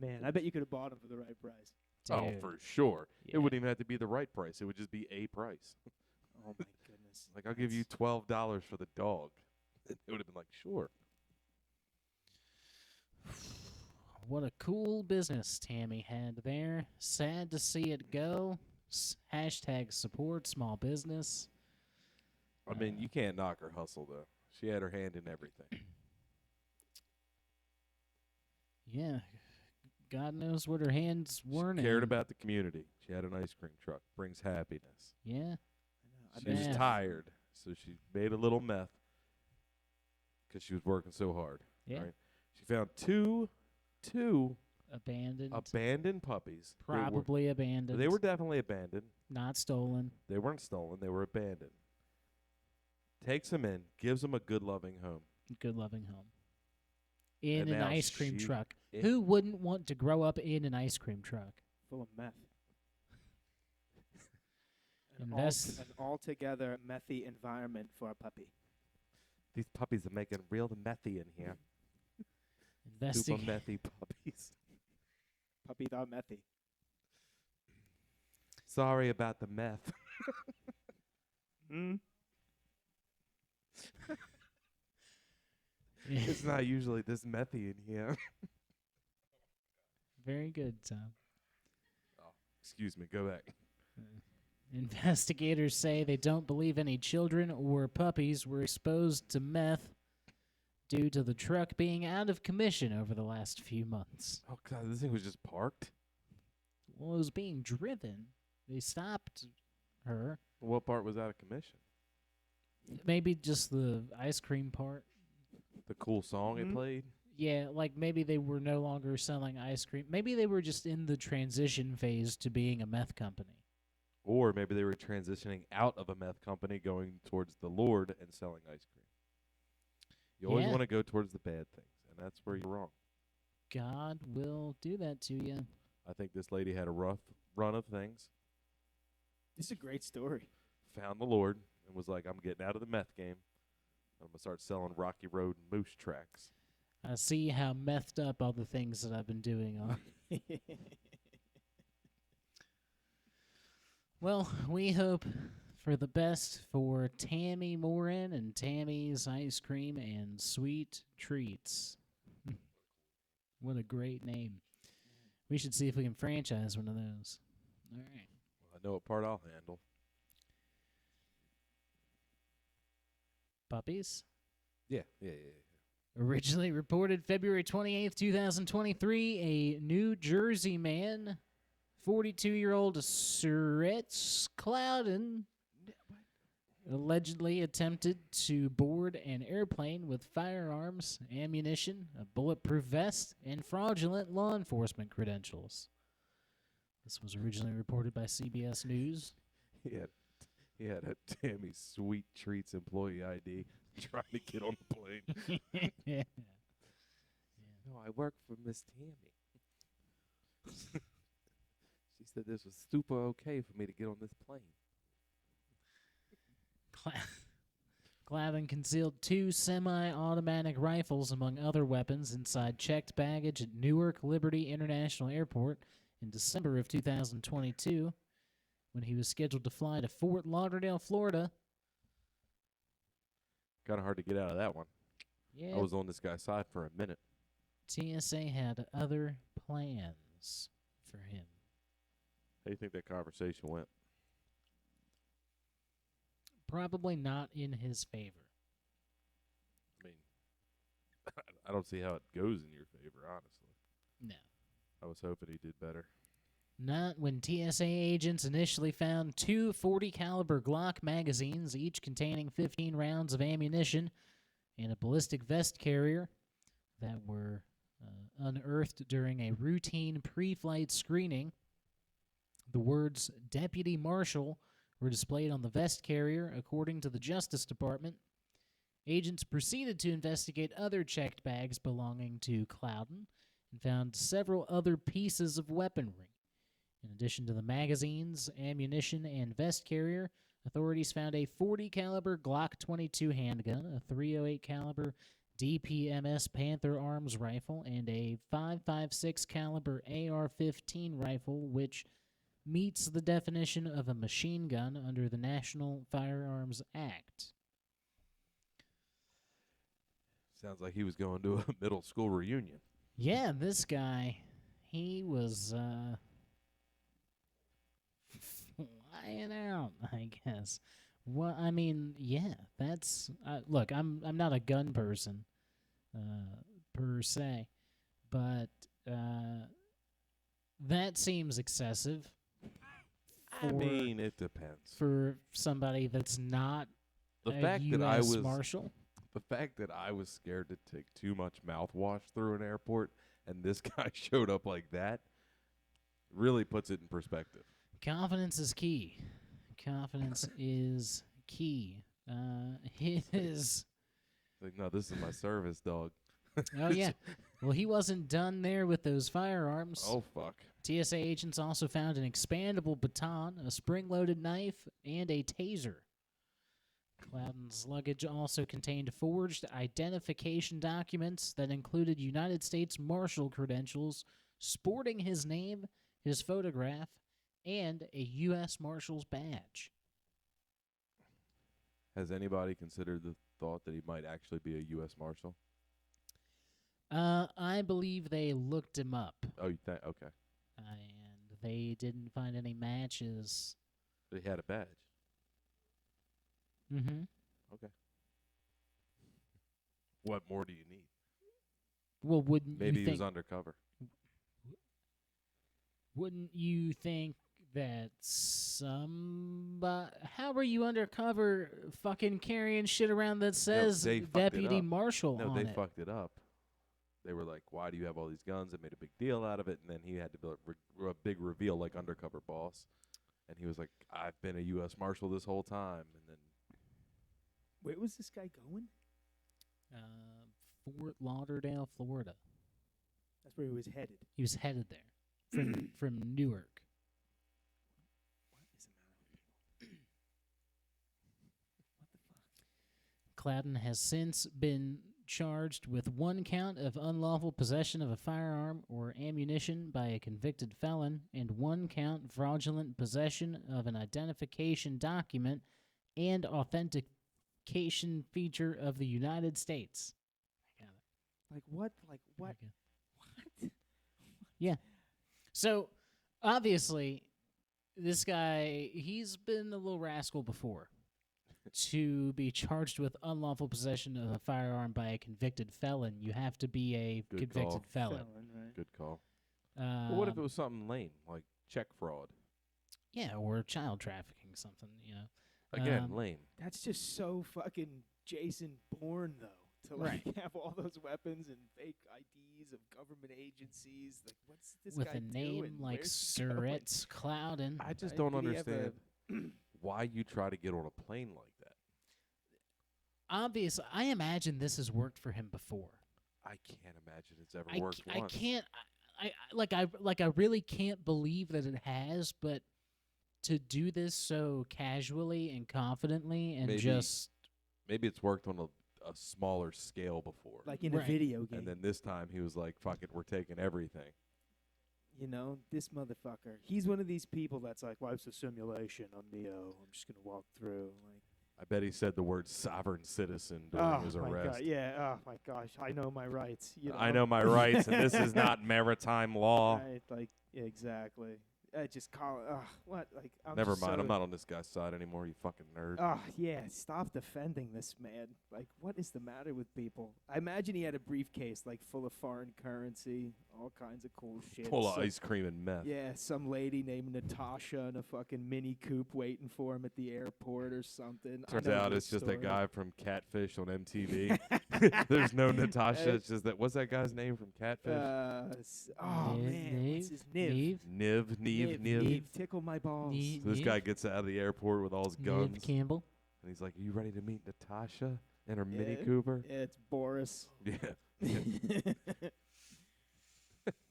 [SPEAKER 4] Man, I bet you could have bought them for the right price.
[SPEAKER 3] Oh,
[SPEAKER 2] Dude.
[SPEAKER 3] for sure.
[SPEAKER 2] Yeah.
[SPEAKER 3] It wouldn't even have to be the right price. It would just be a price.
[SPEAKER 4] Oh my goodness.
[SPEAKER 3] Like, I'll give you $12 for the dog. It would have been like, sure.
[SPEAKER 2] What a cool business Tammy had there. Sad to see it go. Hashtag support small business.
[SPEAKER 3] I mean, you can't knock her hustle, though. She had her hand in everything.
[SPEAKER 2] Yeah. God knows what her hands weren't
[SPEAKER 3] She cared
[SPEAKER 2] in.
[SPEAKER 3] about the community. She had an ice cream truck. Brings happiness.
[SPEAKER 2] Yeah.
[SPEAKER 4] I
[SPEAKER 3] She
[SPEAKER 4] bet
[SPEAKER 3] was
[SPEAKER 2] Meth.
[SPEAKER 3] tired, so she made a little meth because she was working so hard.
[SPEAKER 2] Yeah.
[SPEAKER 3] Right? She found two
[SPEAKER 2] Abandoned.
[SPEAKER 3] abandoned puppies.
[SPEAKER 2] Probably abandoned.
[SPEAKER 3] They were definitely abandoned.
[SPEAKER 2] not stolen.
[SPEAKER 3] They weren't stolen. They were abandoned. Takes them in, gives them a good, loving home.
[SPEAKER 2] Good loving home. In
[SPEAKER 3] And
[SPEAKER 2] an
[SPEAKER 3] now
[SPEAKER 2] ice cream
[SPEAKER 3] she-
[SPEAKER 2] truck.
[SPEAKER 3] it-
[SPEAKER 2] Who wouldn't want to grow up in an ice cream truck?
[SPEAKER 4] full of meth.
[SPEAKER 2] Invest-
[SPEAKER 4] An altogether methy environment for a puppy.
[SPEAKER 3] These puppies are making real methy in here. Super
[SPEAKER 2] Investing.
[SPEAKER 3] methy puppies.
[SPEAKER 4] Puppy the methy.
[SPEAKER 3] Sorry about the meth.
[SPEAKER 4] Mm.
[SPEAKER 3] It's not usually this methy in here.
[SPEAKER 2] Very good, Tom.
[SPEAKER 3] Excuse me, go back.
[SPEAKER 2] Investigators say they don't believe any children or puppies were exposed to meth due to the truck being out of commission over the last few months.
[SPEAKER 3] Oh, God, this thing was just parked?
[SPEAKER 2] Well, it was being driven. They stopped her.
[SPEAKER 3] What part was out of commission?
[SPEAKER 2] Maybe just the ice cream part.
[SPEAKER 3] The cool song it
[SPEAKER 4] Mhm.
[SPEAKER 3] played?
[SPEAKER 2] Yeah, like maybe they were no longer selling ice cream. Maybe they were just in the transition phase to being a meth company.
[SPEAKER 3] Or maybe they were transitioning out of a meth company going towards the Lord and selling ice cream. You always
[SPEAKER 2] Yeah.
[SPEAKER 3] want to go towards the bad things, and that's where you're wrong.
[SPEAKER 2] God will do that to you.
[SPEAKER 3] I think this lady had a rough run of things,
[SPEAKER 4] This is a great story.
[SPEAKER 3] found the Lord, and was like, I'm getting out of the meth game. I'm going to start selling Rocky Road and Moose tracks.
[SPEAKER 2] I see how methed up all the things that I've been doing are. Well, we hope for the best for Tammy Morin and Tammy's Ice Cream and Sweet Treats. What a great name. We should see if we can franchise one of those. All right.
[SPEAKER 3] Well, I know what part I'll handle.
[SPEAKER 2] Puppies?
[SPEAKER 3] Yeah.
[SPEAKER 2] Originally reported February 28th, 2023, a New Jersey man, 42-year-old Suretz Clouden, allegedly attempted to board an airplane with firearms, ammunition, a bulletproof vest, and fraudulent law enforcement credentials. This was originally reported by CBS News.
[SPEAKER 3] He had a Tammy Sweet Treats employee ID trying to get on the plane.
[SPEAKER 2] Yeah.
[SPEAKER 3] No, I work for Miss Tammy. She said this was super okay for me to get on this plane.
[SPEAKER 2] Clavin concealed 2 semi-automatic rifles, among other weapons, inside checked baggage at Newark Liberty International Airport in December of 2022, when he was scheduled to fly to Fort Lauderdale, Florida.
[SPEAKER 3] Kind of hard to get out of that one.
[SPEAKER 2] Yeah,
[SPEAKER 3] I was on this guy's side for a minute.
[SPEAKER 2] TSA had other plans for him.
[SPEAKER 3] How do you think that conversation went?
[SPEAKER 2] Probably not in his favor.
[SPEAKER 3] I mean, I don't see how it goes in your favor, honestly.
[SPEAKER 2] No.
[SPEAKER 3] I was hoping he did better.
[SPEAKER 2] Not when TSA agents initially found 2 .40 caliber Glock magazines, each containing 15 rounds of ammunition, and a ballistic vest carrier that were unearthed during a routine pre-flight screening. The words Deputy Marshal were displayed on the vest carrier, according to the Justice Department. Agents proceeded to investigate other checked bags belonging to Clouden and found several other pieces of weaponry. In addition to the magazines, ammunition, and vest carrier, authorities found a .40 caliber Glock 22 handgun, a .308 caliber DPMS Panther arms rifle, and a .556 caliber AR-15 rifle, which meets the definition of a machine gun under the National Firearms Act.
[SPEAKER 3] Sounds like he was going to a middle school reunion.
[SPEAKER 2] Yeah, this guy, he was flying out, I guess. Well, I mean, yeah, that's look. I'm not a gun person, per se, but that seems excessive.
[SPEAKER 3] I mean, it depends.
[SPEAKER 2] For somebody that's not
[SPEAKER 3] The
[SPEAKER 2] a
[SPEAKER 3] fact
[SPEAKER 2] U.S.
[SPEAKER 3] that I was
[SPEAKER 2] Marshal.
[SPEAKER 3] The fact that I was scared to take too much mouthwash through an airport, and this guy showed up like that, really puts it in perspective.
[SPEAKER 2] Confidence is key. Confidence is key. It is.
[SPEAKER 3] Like, no, this is my service, dog.
[SPEAKER 2] Oh, yeah. Well, he wasn't done there with those firearms.
[SPEAKER 3] Oh, fuck.
[SPEAKER 2] TSA agents also found an expandable baton, a spring-loaded knife, and a taser. Clouden's luggage also contained forged identification documents that included United States Marshal credentials, sporting his name, his photograph, and a U.S. Marshal's badge.
[SPEAKER 3] Has anybody considered the thought that he might actually be a U.S. Marshal?
[SPEAKER 2] I believe they looked him up.
[SPEAKER 3] Oh, you think? Okay.
[SPEAKER 2] And they didn't find any matches.
[SPEAKER 3] But he had a badge.
[SPEAKER 2] Mm-hmm.
[SPEAKER 3] Okay. What more do you need?
[SPEAKER 2] Well, wouldn't
[SPEAKER 3] Maybe
[SPEAKER 2] you
[SPEAKER 3] he
[SPEAKER 2] think,
[SPEAKER 3] was undercover.
[SPEAKER 2] Wouldn't you think that somebody... How are you undercover fucking carrying shit around that says
[SPEAKER 3] they fucked it
[SPEAKER 2] Deputy
[SPEAKER 3] up.
[SPEAKER 2] Marshal
[SPEAKER 3] No,
[SPEAKER 2] on
[SPEAKER 3] they
[SPEAKER 2] it?
[SPEAKER 3] fucked it up. They were like, why do you have all these guns? They made a big deal out of it, and then he had to do a big reveal like undercover boss. And he was like, I've been a U.S. Marshal this whole time. And then...
[SPEAKER 4] Where was this guy going?
[SPEAKER 2] Fort Lauderdale, Florida.
[SPEAKER 4] That's where he was headed.
[SPEAKER 2] He was headed there from Newark.
[SPEAKER 4] What is the matter with people? What the fuck?
[SPEAKER 2] Clouden has since been charged with 1 count of unlawful possession of a firearm or ammunition by a convicted felon and 1 count fraudulent possession of an identification document and authentication feature of the United States. I got it.
[SPEAKER 4] Like what? Like what?
[SPEAKER 2] Okay.
[SPEAKER 4] What?
[SPEAKER 2] Yeah. So, obviously, this guy, he's been a little rascal before. To be charged with unlawful possession of a firearm by a convicted felon, you have to be a
[SPEAKER 3] Good
[SPEAKER 2] convicted
[SPEAKER 3] call.
[SPEAKER 2] felon.
[SPEAKER 4] Right?
[SPEAKER 3] Good call. But what if it was something lame, like check fraud?
[SPEAKER 2] Yeah, or child trafficking, something, you know.
[SPEAKER 3] Again, lame.
[SPEAKER 4] That's just so fucking Jason Bourne, though. To like have all those weapons and fake IDs of government agencies. Like, what's this
[SPEAKER 2] with
[SPEAKER 4] guy
[SPEAKER 2] a name
[SPEAKER 4] doing?
[SPEAKER 2] like
[SPEAKER 4] Where's he going?
[SPEAKER 2] Surratt's Cloudin.
[SPEAKER 3] I just
[SPEAKER 4] Right?
[SPEAKER 3] don't
[SPEAKER 4] Did he have
[SPEAKER 3] understand why you try to get on a plane like that.
[SPEAKER 2] Obviously, I imagine this has worked for him before.
[SPEAKER 3] I can't imagine it's ever worked
[SPEAKER 2] I
[SPEAKER 3] once.
[SPEAKER 2] can't. I really can't believe that it has. But to do this so casually and confidently and
[SPEAKER 3] Maybe it's worked on a smaller scale before.
[SPEAKER 4] Like in a video game.
[SPEAKER 3] And then this time he was like, fuck it, we're taking everything.
[SPEAKER 4] You know, this motherfucker. He's one of these people that's like, life's a simulation. I'm Neo. I'm just going to walk through. Like,
[SPEAKER 3] I bet he said the word sovereign citizen during his
[SPEAKER 4] my
[SPEAKER 3] arrest.
[SPEAKER 4] God. Yeah. Oh, my gosh. I know my rights. You know?
[SPEAKER 3] I know my rights, and this is not maritime law.
[SPEAKER 4] Right. Like, yeah, exactly. I just call it. What? Like,
[SPEAKER 3] Never mind. I'm not on this guy's side anymore, you fucking nerd.
[SPEAKER 4] Oh, yeah. Stop defending this man. Like, what is the matter with people? I imagine he had a briefcase, like, full of foreign currency, all kinds of cool shit.
[SPEAKER 3] Full of ice cream and meth.
[SPEAKER 4] Yeah, some lady named Natasha in a fucking Mini Coupe waiting for him at the airport or something.
[SPEAKER 3] Turns out it's just a guy from Catfish on MTV. There's no Natasha. It's just that. What's that guy's name from Catfish?
[SPEAKER 4] Man. What's his Niv?
[SPEAKER 3] Niv.
[SPEAKER 4] Tickle my balls.
[SPEAKER 3] So this guy gets out of the airport with all his guns.
[SPEAKER 2] Neve Campbell.
[SPEAKER 3] And he's like, "Are you ready to meet Natasha and her Mini
[SPEAKER 4] Yeah.
[SPEAKER 3] Cooper?"
[SPEAKER 4] Yeah, it's Boris.
[SPEAKER 3] Yeah.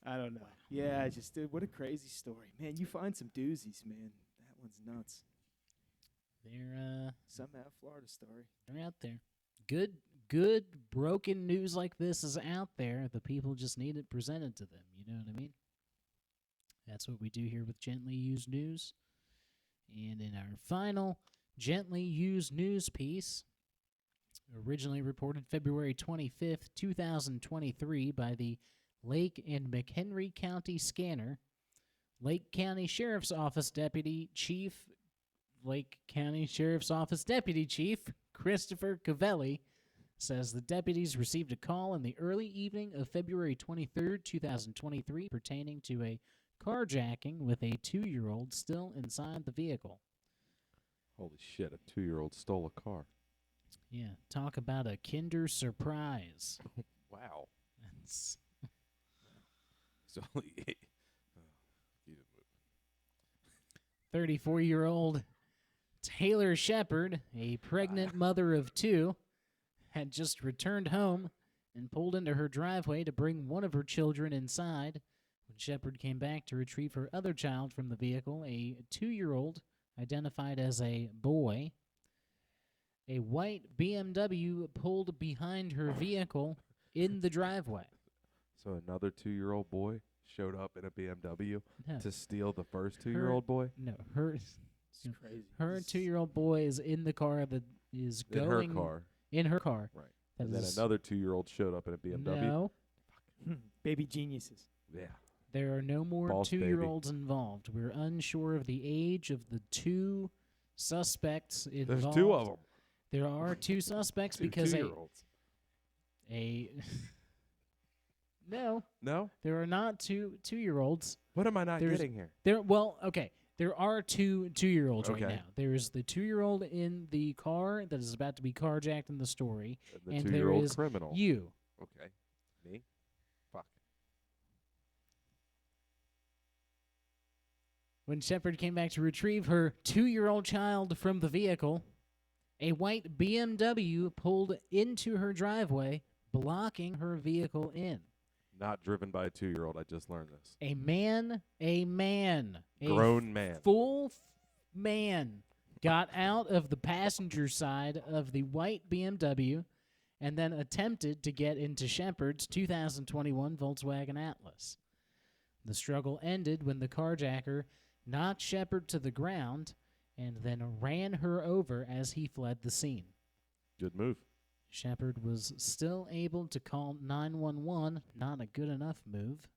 [SPEAKER 4] I don't know. Yeah, dude, what a crazy story. Man, you find some doozies, man. That one's nuts.
[SPEAKER 2] They're
[SPEAKER 4] Somehow Florida story.
[SPEAKER 2] they're out there. Good broken news like this is out there. The people just need it presented to them. You know what I mean? That's what we do here with Gently Used News. And in our final Gently Used News piece, originally reported February 25th, 2023 by the Lake and McHenry County Scanner, Lake County Sheriff's Office Deputy Chief Christopher Cavelli says the deputies received a call in the early evening of February 23rd, 2023 pertaining to a carjacking with a 2-year-old still inside the vehicle.
[SPEAKER 3] Holy shit! A 2-year-old stole a car.
[SPEAKER 2] Yeah, talk about a Kinder Surprise.
[SPEAKER 3] Wow.
[SPEAKER 2] That's
[SPEAKER 3] He's only 8. He didn't move.
[SPEAKER 2] 34-year-old Taylor Shepard, a pregnant mother of 2, had just returned home and pulled into her driveway to bring one of her children inside. When Shepard came back to retrieve her other child from the vehicle, a 2-year-old identified as a boy, a white BMW pulled behind her vehicle in the driveway.
[SPEAKER 3] So another 2-year-old boy showed up in a BMW
[SPEAKER 2] No.
[SPEAKER 3] to steal the first 2-year-old boy?
[SPEAKER 2] No, her
[SPEAKER 4] It's crazy.
[SPEAKER 2] 2-year-old boy is in the car that is
[SPEAKER 3] In
[SPEAKER 2] going
[SPEAKER 3] her car.
[SPEAKER 2] in her car.
[SPEAKER 3] Right.
[SPEAKER 2] That
[SPEAKER 3] And then
[SPEAKER 2] is-
[SPEAKER 3] another 2-year-old showed up in a BMW?
[SPEAKER 2] No,
[SPEAKER 4] Baby geniuses.
[SPEAKER 3] Yeah.
[SPEAKER 2] there are no more
[SPEAKER 3] Boss baby.
[SPEAKER 2] 2-year-olds involved. We're unsure of the age of the 2 suspects involved.
[SPEAKER 3] There's 2 of them.
[SPEAKER 2] There are 2 suspects
[SPEAKER 3] 2
[SPEAKER 2] because
[SPEAKER 3] 2-year-olds.
[SPEAKER 2] No,
[SPEAKER 3] No?
[SPEAKER 2] there are not 2-year-olds.
[SPEAKER 3] What am I not
[SPEAKER 2] There's-
[SPEAKER 3] getting here?
[SPEAKER 2] Okay. There are 2-year-olds right
[SPEAKER 3] Okay.
[SPEAKER 2] now. There's the 2-year-old in the car that is about to be carjacked in the story.
[SPEAKER 3] The
[SPEAKER 2] and there
[SPEAKER 3] 2-year-old
[SPEAKER 2] is
[SPEAKER 3] criminal.
[SPEAKER 2] You.
[SPEAKER 3] Okay. Me? Fuck.
[SPEAKER 2] When Shepard came back to retrieve her 2-year-old child from the vehicle, a white BMW pulled into her driveway, blocking her vehicle in.
[SPEAKER 3] Not driven by a 2-year-old. I just learned this.
[SPEAKER 2] A man, a
[SPEAKER 3] Grown man.
[SPEAKER 2] full man got out of the passenger side of the white BMW and then attempted to get into Shepard's 2021 Volkswagen Atlas. The struggle ended when the carjacker knocked Shepard to the ground and then ran her over as he fled the scene.
[SPEAKER 3] Good move.
[SPEAKER 2] Shepard was still able to call 911, not a good enough move,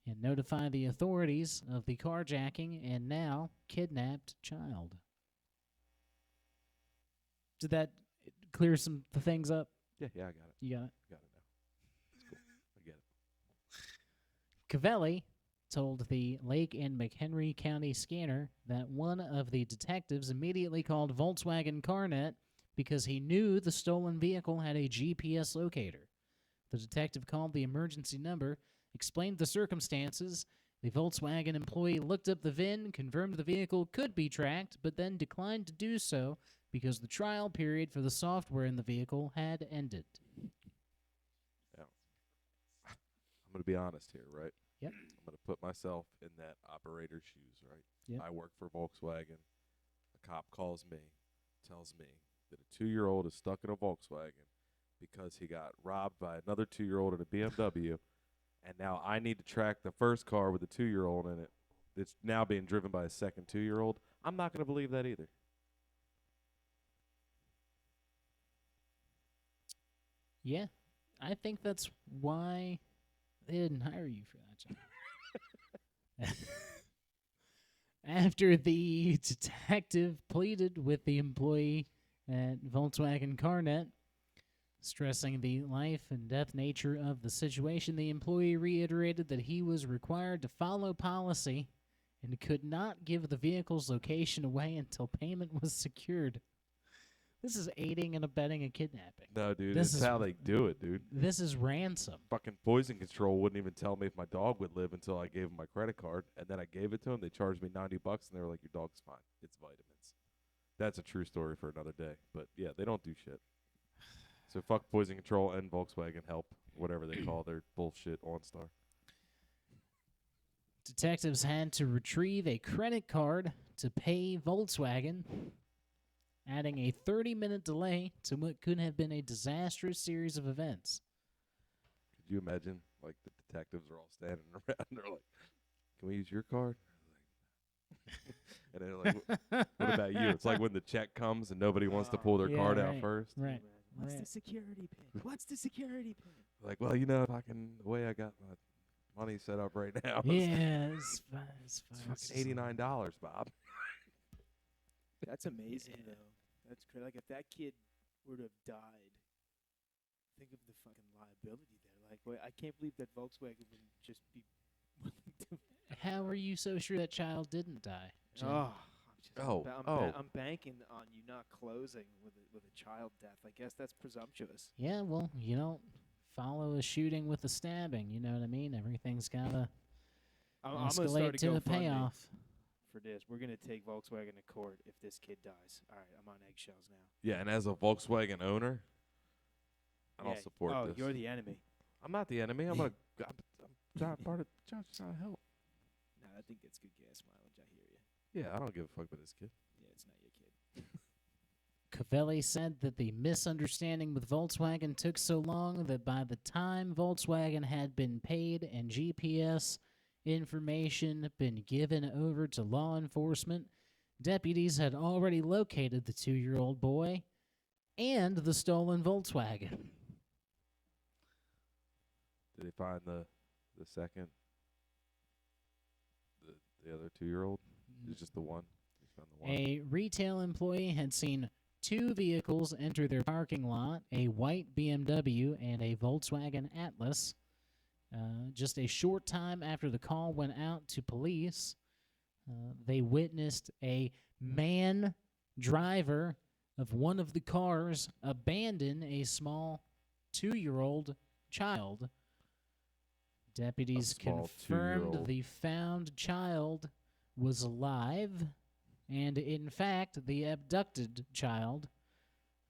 [SPEAKER 2] and notify the authorities of the carjacking and now kidnapped child. Did that clear some things up?
[SPEAKER 3] Yeah, I got it.
[SPEAKER 2] You got it?
[SPEAKER 3] Got it now. It's cool. I get it.
[SPEAKER 2] Cavelli told the Lake and McHenry County scanner that one of the detectives immediately called Volkswagen CarNet because he knew the stolen vehicle had a GPS locator. The detective called the emergency number, explained the circumstances. The Volkswagen employee looked up the VIN, confirmed the vehicle could be tracked, but then declined to do so because the trial period for the software in the vehicle had ended.
[SPEAKER 3] Yeah. I'm going to be honest here, right?
[SPEAKER 2] Yep.
[SPEAKER 3] I'm going to put myself in that operator's shoes, right?
[SPEAKER 2] Yep.
[SPEAKER 3] I work for Volkswagen. A cop calls me, tells me that a 2-year-old is stuck in a Volkswagen because he got robbed by another 2-year-old in a BMW, and now I need to track the first car with the 2-year-old in it that's now being driven by a second 2-year-old. I'm not going to believe that either.
[SPEAKER 2] Yeah, I think that's why they didn't hire you for that job. After the detective pleaded with the employee at Volkswagen CarNet, stressing the life and death nature of the situation, the employee reiterated that he was required to follow policy and could not give the vehicle's location away until payment was secured. This is aiding and abetting a kidnapping.
[SPEAKER 3] No, dude,
[SPEAKER 2] This
[SPEAKER 3] this is how they do it, dude.
[SPEAKER 2] This is ransom.
[SPEAKER 3] Fucking poison control wouldn't even tell me if my dog would live until I gave him my credit card, and then I gave it to him. They charged me $90, and they were like, "Your dog's fine. It's vitamins." That's a true story for another day. But yeah, they don't do shit. So fuck poison control and Volkswagen help, whatever they call their bullshit OnStar.
[SPEAKER 2] Detectives had to retrieve a credit card to pay Volkswagen, adding a 30-minute delay to what could have been a disastrous series of events.
[SPEAKER 3] Could you imagine, like, the detectives are all standing around, they're like, "Can we use your card?" And they're like, "What about you?" It's like when the check comes and nobody wants to pull their
[SPEAKER 2] Yeah,
[SPEAKER 3] card out
[SPEAKER 2] right,
[SPEAKER 3] first.
[SPEAKER 2] Right.
[SPEAKER 4] What's
[SPEAKER 2] right.
[SPEAKER 4] the security pin? What's the security pin?
[SPEAKER 3] Like, well, you know, the way I got my money set up right now,
[SPEAKER 2] Yeah, it's fine. It's fine.
[SPEAKER 3] it's fucking $89, Bob.
[SPEAKER 4] That's amazing, though. That's crazy. Like, if that kid were to have died, think of the fucking liability there. Like, wait, I can't believe that Volkswagen would just be willing to.
[SPEAKER 2] How are you so sure that child didn't die, Jim?
[SPEAKER 4] I'm banking on you not closing with a child death. I guess that's presumptuous.
[SPEAKER 2] Yeah, well, you don't follow a shooting with a stabbing. You know what I mean? Everything's got to
[SPEAKER 4] I'm gonna start
[SPEAKER 2] escalate
[SPEAKER 4] a
[SPEAKER 2] to a
[SPEAKER 4] GoFundMe
[SPEAKER 2] payoff.
[SPEAKER 4] for this. We're gonna take Volkswagen to court if this kid dies. All right, I'm on eggshells now.
[SPEAKER 3] Yeah, and as a Volkswagen owner, I don't support this.
[SPEAKER 4] Oh, you're the enemy.
[SPEAKER 3] I'm not the enemy. I'm not part of trying to help.
[SPEAKER 4] No, I think it's good gas mileage. I hear you.
[SPEAKER 3] Yeah, I don't give a fuck about this kid.
[SPEAKER 4] Yeah, it's not your kid.
[SPEAKER 2] Cavelli said that the misunderstanding with Volkswagen took so long that by the time Volkswagen had been paid and GPS information been given over to law enforcement, deputies had already located the 2-year-old boy and the stolen Volkswagen.
[SPEAKER 3] Did they find the second, the other 2-year-old? It's just the one. Just found the one.
[SPEAKER 2] A retail employee had seen 2 vehicles enter their parking lot, a white BMW and a Volkswagen Atlas. Just a short time after the call went out to police, they witnessed a man driver of one of the cars abandon a small 2-year-old child. Deputies
[SPEAKER 3] small
[SPEAKER 2] confirmed
[SPEAKER 3] 2-year-old.
[SPEAKER 2] the found child was alive, and in fact, the abducted child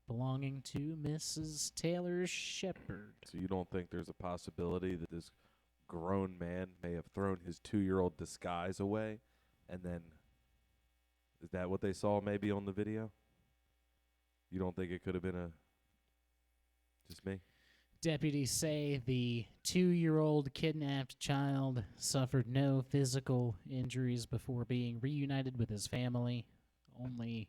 [SPEAKER 2] belonging to Mrs. Taylor Shepard.
[SPEAKER 3] So you don't think there's a possibility that this grown man may have thrown his 2-year-old disguise away, and then is that what they saw maybe on the video? You don't think it could have been just me?
[SPEAKER 2] Deputies say the 2-year-old kidnapped child suffered no physical injuries before being reunited with his family. Only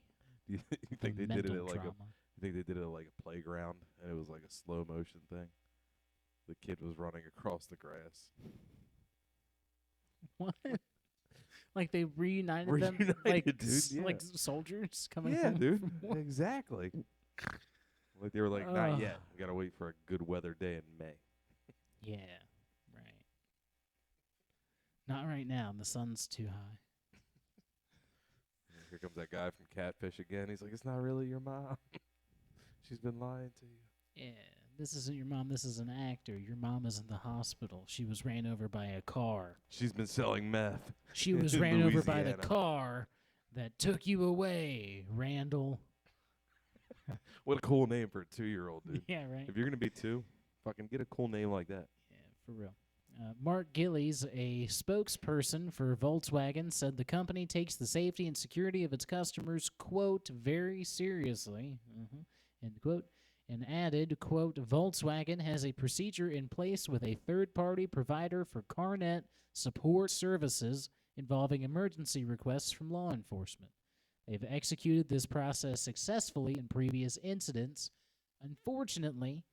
[SPEAKER 3] Do you think they did it
[SPEAKER 2] mental
[SPEAKER 3] at like
[SPEAKER 2] trauma.
[SPEAKER 3] you think they did it at like a playground and it was like a slow motion thing? The kid was running across the grass.
[SPEAKER 2] What? Like they reunited them, like
[SPEAKER 3] Reunited, dude, yeah.
[SPEAKER 2] like soldiers coming
[SPEAKER 3] Yeah,
[SPEAKER 2] home
[SPEAKER 3] dude.
[SPEAKER 2] from war?
[SPEAKER 3] Exactly. Like they were like, not
[SPEAKER 2] Ugh.
[SPEAKER 3] yet. We gotta wait for a good weather day in May.
[SPEAKER 2] Yeah, right. Not right now. The sun's too high.
[SPEAKER 3] Here comes that guy from Catfish again. He's like, it's not really your mom. She's been lying to you.
[SPEAKER 2] Yeah, this isn't your mom. This is an actor. Your mom is in the hospital. She was ran over by a car.
[SPEAKER 3] She's been selling meth.
[SPEAKER 2] She was
[SPEAKER 3] in
[SPEAKER 2] ran over by the
[SPEAKER 3] Louisiana.
[SPEAKER 2] car that took you away, Randall.
[SPEAKER 3] What a cool name for a 2-year-old, dude.
[SPEAKER 2] Yeah, right.
[SPEAKER 3] If you're going to be 2, fucking get a cool name like that.
[SPEAKER 2] Yeah, for real. Mark Gillies, a spokesperson for Volkswagen, said the company takes the safety and security of its customers, quote, very seriously, end quote, and added, quote, Volkswagen has a procedure in place with a third-party provider for CarNet support services involving emergency requests from law enforcement. They've executed this process successfully in previous incidents. Unfortunately,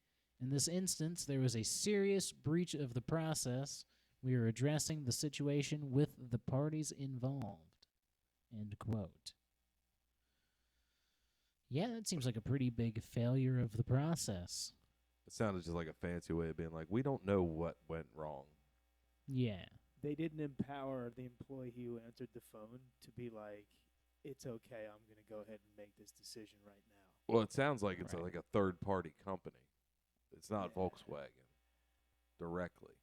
[SPEAKER 2] in this instance, there was a serious breach of the process. We are addressing the situation with the parties involved. End quote. Yeah, that seems like a pretty big failure of the process.
[SPEAKER 3] It sounded just like a fancy way of being like, we don't know what went wrong.
[SPEAKER 2] Yeah.
[SPEAKER 4] They didn't empower the employee who answered the phone to be like, it's okay, I'm going to go ahead and make this decision right now.
[SPEAKER 3] Well, it sounds like it's
[SPEAKER 2] Right.
[SPEAKER 3] like a third-party company. It's not
[SPEAKER 4] Yeah.
[SPEAKER 3] Volkswagen directly.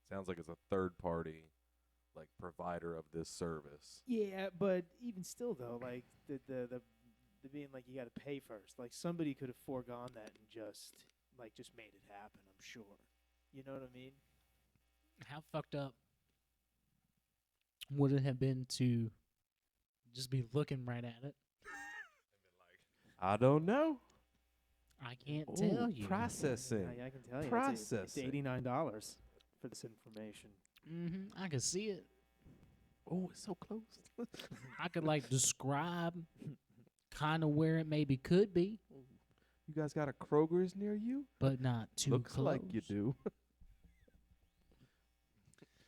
[SPEAKER 3] Sounds like it's a third-party, like, provider of this service.
[SPEAKER 4] Yeah, but even still, though, like, the being like, you got to pay first. Like, somebody could have foregone that and just made it happen, I'm sure. You know what I mean?
[SPEAKER 2] How fucked up would it have been to just be looking right at it?
[SPEAKER 3] I don't know.
[SPEAKER 2] I can't
[SPEAKER 3] Ooh,
[SPEAKER 2] tell you.
[SPEAKER 3] Processing.
[SPEAKER 4] Yeah, I can tell you. It's
[SPEAKER 3] Processing.
[SPEAKER 4] $89 for this information.
[SPEAKER 2] I could see it.
[SPEAKER 3] Oh, it's so close.
[SPEAKER 2] I could describe kind of where it maybe could be,
[SPEAKER 3] You guys got a Kroger's near you?
[SPEAKER 2] but not too
[SPEAKER 3] Looks
[SPEAKER 2] close.
[SPEAKER 3] like you do.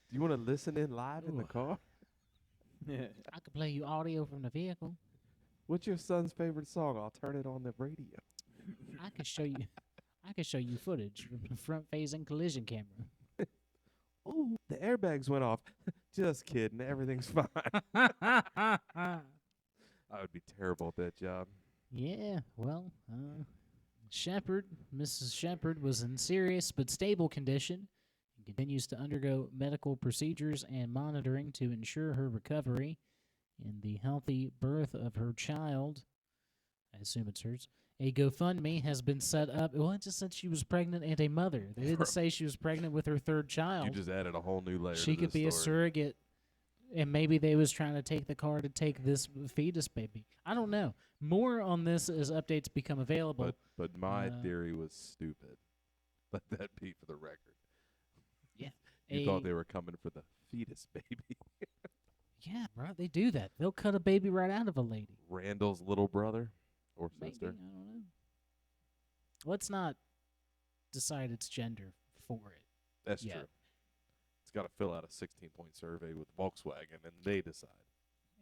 [SPEAKER 3] Do you want to listen in live in the
[SPEAKER 2] Ooh.
[SPEAKER 3] car?
[SPEAKER 2] I could play you audio from the vehicle.
[SPEAKER 3] What's your son's favorite song? I'll turn it on the radio.
[SPEAKER 2] I could show you. I could show you footage from the front-facing collision camera.
[SPEAKER 3] Ooh, the airbags went off. Just kidding. Everything's fine. I would be terrible at that job.
[SPEAKER 2] Yeah, well, Shepard, Mrs. Shepard, was in serious but stable condition and continues to undergo medical procedures and monitoring to ensure her recovery and the healthy birth of her child. I assume it's hers. A GoFundMe has been set up. Well, it just said she was pregnant and a mother. They didn't say she was pregnant with her third child.
[SPEAKER 3] You just added a whole new layer.
[SPEAKER 2] She
[SPEAKER 3] to
[SPEAKER 2] could
[SPEAKER 3] this
[SPEAKER 2] be a
[SPEAKER 3] story.
[SPEAKER 2] surrogate, and maybe they was trying to take the car to take this fetus baby. I don't know. More on this as updates become available.
[SPEAKER 3] But my
[SPEAKER 2] Uh,
[SPEAKER 3] theory was stupid. Let that be for the record.
[SPEAKER 2] Yeah.
[SPEAKER 3] You thought they were coming for the fetus baby.
[SPEAKER 2] Yeah, bro, they do that. They'll cut a baby right out of a lady.
[SPEAKER 3] Randall's little brother or
[SPEAKER 2] Maybe,
[SPEAKER 3] sister.
[SPEAKER 2] I don't know. Let's not decide its gender for it.
[SPEAKER 3] That's
[SPEAKER 2] Yeah.
[SPEAKER 3] true. It's got to fill out a 16-point survey with Volkswagen, and they decide.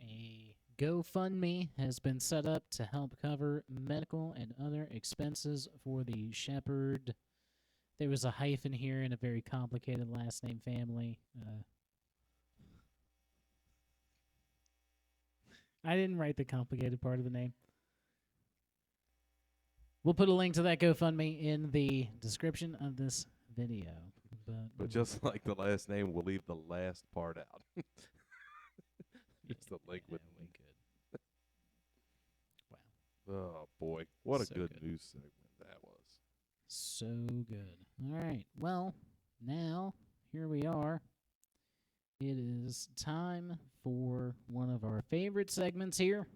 [SPEAKER 2] A GoFundMe has been set up to help cover medical and other expenses for the Shepherd. There was a hyphen here in a very complicated last name family. I didn't write the complicated part of the name. We'll put a link to that GoFundMe in the description of this video.
[SPEAKER 3] But just like the last name, we'll leave the last part out. Just the link with.
[SPEAKER 2] we could. Wow.
[SPEAKER 3] Oh boy, what a
[SPEAKER 2] So
[SPEAKER 3] good
[SPEAKER 2] good.
[SPEAKER 3] news segment that was.
[SPEAKER 2] So good. All right. Well, now here we are. It is time for one of our favorite segments here.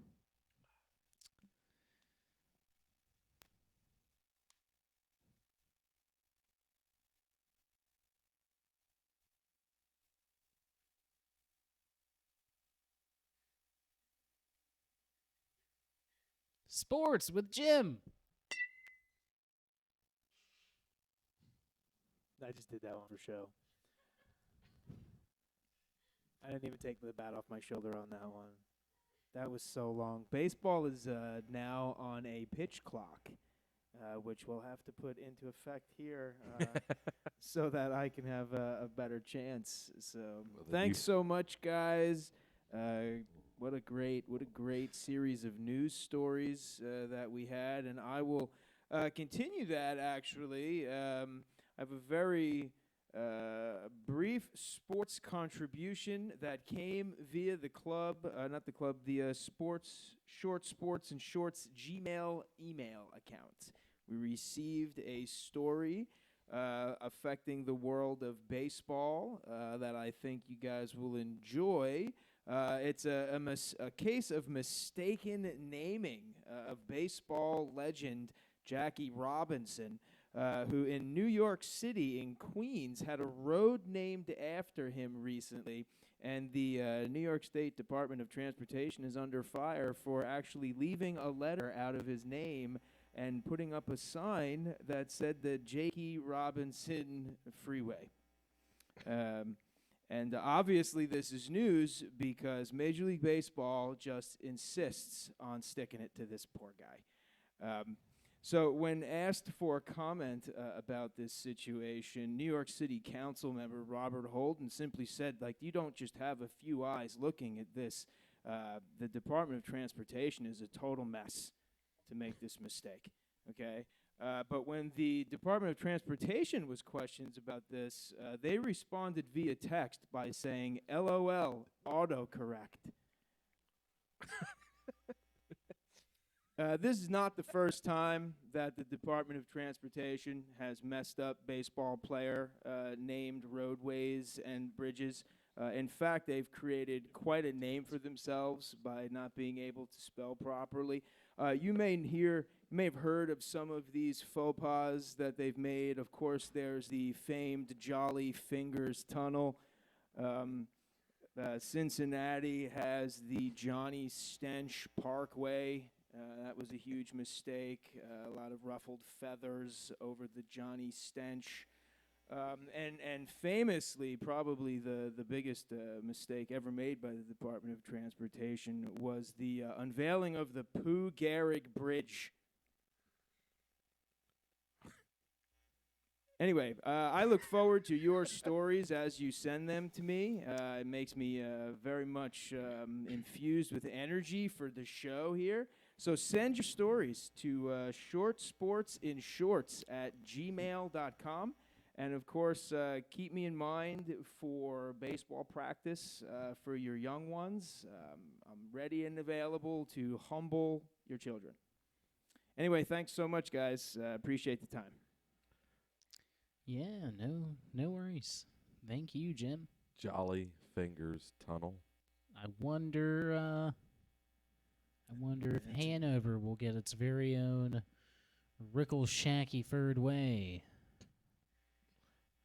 [SPEAKER 2] Sports with Jim.
[SPEAKER 4] I just did that one for show. I didn't even take the bat off my shoulder on that one. That was so long. Baseball is now on a pitch clock. which we'll have to put into effect here so that I can have a better chance. So thanks so much, guys. What a great series of news stories that we had, and I will continue that. Actually, I have a very brief sports contribution that came via the club, not the club, the Short Sports and Shorts Gmail email account. We received a story affecting the world of baseball that I think you guys will enjoy. It's a case of mistaken naming of baseball legend Jackie Robinson, who in New York City in Queens had a road named after him recently. And the New York State Department of Transportation is under fire for actually leaving a letter out of his name and putting up a sign that said the Jackie Robinson Freeway. And obviously this is news because Major League Baseball just insists on sticking it to this poor guy. So when asked for comment about this situation, New York City Council member Robert Holden simply said, like, you don't just have a few eyes looking at this. The Department of Transportation is a total mess to make this mistake, okay? But when the Department of Transportation was questioned about this, they responded via text by saying, LOL, autocorrect. This is not the first time that the Department of Transportation has messed up baseball player named roadways and bridges. In fact, they've created quite a name for themselves by not being able to spell properly. You may have heard of some of these faux pas that they've made. Of course, there's the famed Jolly Fingers Tunnel. Cincinnati has the Johnny Stench Parkway. That was a huge mistake. A lot of ruffled feathers over the Johnny Stench. And famously, probably the biggest mistake ever made by the Department of Transportation was the unveiling of the Pooh Gehrig Bridge. Anyway, I look forward to your stories as you send them to me. It makes me very much infused with energy for the show here. So send your stories to shortsportsinshorts@gmail.com. And, of course, keep me in mind for baseball practice for your young ones. I'm ready and available to humble your children. Anyway, thanks so much, guys. Appreciate the time.
[SPEAKER 2] Yeah, no worries. Thank you, Jim.
[SPEAKER 3] Jolly Fingers Tunnel.
[SPEAKER 2] I wonder if Hanover will get its very own Shackleford way.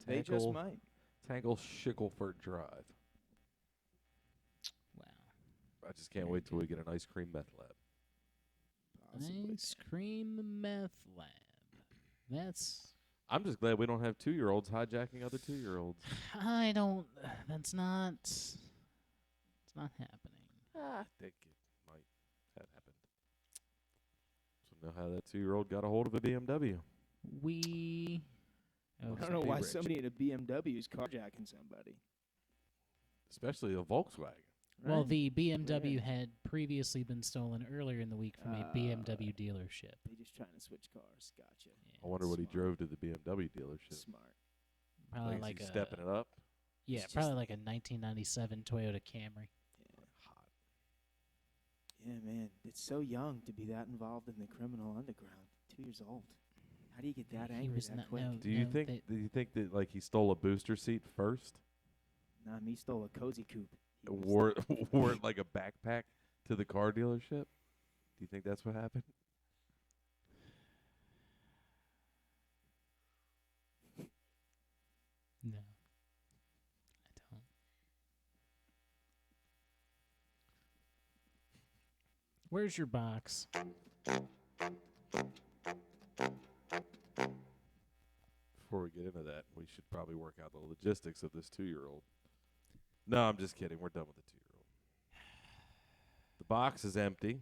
[SPEAKER 4] They just might.
[SPEAKER 3] Tangle Shackleford Drive.
[SPEAKER 2] Wow.
[SPEAKER 3] I just can't wait till we get an ice cream meth lab.
[SPEAKER 4] Possibly.
[SPEAKER 2] Ice cream meth lab.
[SPEAKER 3] I'm just glad we don't have 2-year-olds hijacking other 2-year-olds.
[SPEAKER 2] It's not happening.
[SPEAKER 3] I think it might have happened. So know how that 2-year-old got a hold of a BMW.
[SPEAKER 4] I don't know why somebody in a BMW is carjacking somebody.
[SPEAKER 3] Especially a Volkswagen.
[SPEAKER 2] Well, the BMW had previously been stolen earlier in the week from a BMW dealership.
[SPEAKER 4] They're just trying to switch cars. Gotcha.
[SPEAKER 2] Yeah,
[SPEAKER 3] I wonder what he drove to the BMW dealership.
[SPEAKER 4] Smart.
[SPEAKER 2] Probably
[SPEAKER 3] Like,
[SPEAKER 2] like
[SPEAKER 3] is he stepping it up?
[SPEAKER 2] Yeah,
[SPEAKER 4] It's
[SPEAKER 2] probably
[SPEAKER 4] just-
[SPEAKER 2] like a 1997 Toyota Camry.
[SPEAKER 4] Yeah.
[SPEAKER 3] Hot.
[SPEAKER 4] Yeah, man. It's so young to be that involved in the criminal underground. 2 years old. How do you get that
[SPEAKER 2] He
[SPEAKER 4] angry
[SPEAKER 2] was
[SPEAKER 4] that
[SPEAKER 2] not-
[SPEAKER 4] quick?
[SPEAKER 2] no.
[SPEAKER 3] Do you think that like he stole a booster seat first?
[SPEAKER 4] Nah, me stole a cozy coupe. He was-
[SPEAKER 3] Wore it like a backpack to the car dealership? Do you think that's what happened?
[SPEAKER 2] No, I don't. Where's your box?
[SPEAKER 3] Before we get into that, we should probably work out the logistics of this 2-year-old. No, I'm just kidding. We're done with the 2-year-old. The box is empty.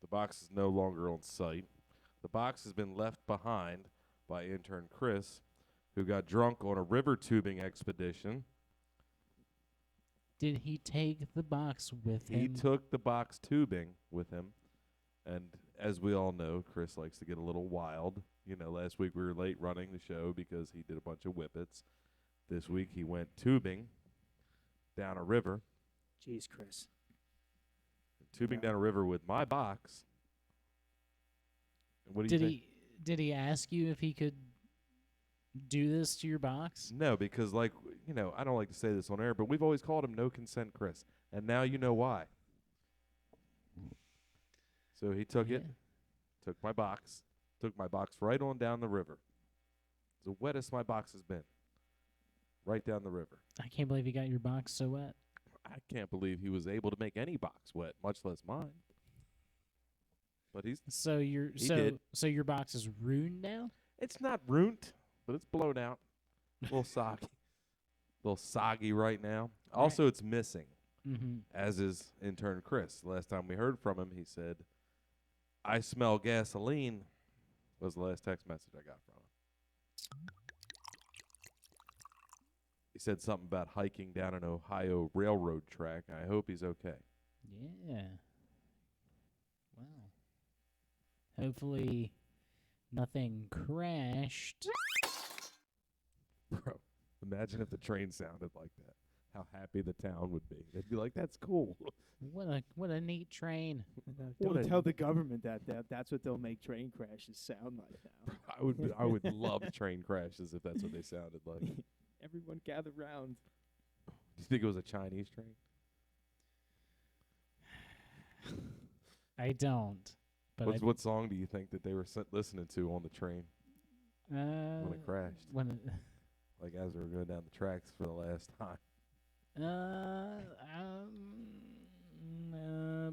[SPEAKER 3] The box is no longer on site. The box has been left behind by intern Chris, who got drunk on a river tubing expedition.
[SPEAKER 2] Did he take the box with him?
[SPEAKER 3] He took the box tubing with him. And as we all know, Chris likes to get a little wild. You know, last week we were late running the show because he did a bunch of whippets. This week he went tubing down a river.
[SPEAKER 4] Jeez, Chris.
[SPEAKER 3] Tubing down a river with my box. And what do you think?
[SPEAKER 2] Did he ask you if he could do this to your box?
[SPEAKER 3] No, because, like, you know, I don't like to say this on air, but we've always called him No Consent Chris. And now you know why. So he took it, took my box right on down the river. It's the wettest my box has been. Right down the river.
[SPEAKER 2] I can't believe he got your box so wet.
[SPEAKER 3] I can't believe he was able to make any box wet, much less mine. But
[SPEAKER 2] so your box is ruined now?
[SPEAKER 3] It's not ruined, but it's blown out. A little soggy. A little soggy right now.
[SPEAKER 2] Right.
[SPEAKER 3] Also, it's missing,
[SPEAKER 2] Mm-hmm.
[SPEAKER 3] as is intern Chris. The last time we heard from him, he said, "I smell gasoline," was the last text message I got from him. He said something about hiking down an Ohio railroad track. I hope he's okay.
[SPEAKER 2] Yeah. Wow. Hopefully nothing crashed.
[SPEAKER 3] Bro, imagine if the train sounded like that. How happy the town would be. They'd be like, "That's cool."
[SPEAKER 2] What a neat train.
[SPEAKER 4] Don't tell the government that's what they'll make train crashes sound like now.
[SPEAKER 3] I would love train crashes if that's what they sounded like.
[SPEAKER 4] Everyone gather round.
[SPEAKER 3] Do you think it was a Chinese train?
[SPEAKER 2] I don't. But
[SPEAKER 3] What song do you think that they were listening to on the train when it crashed? Like as they were going down the tracks for the last time.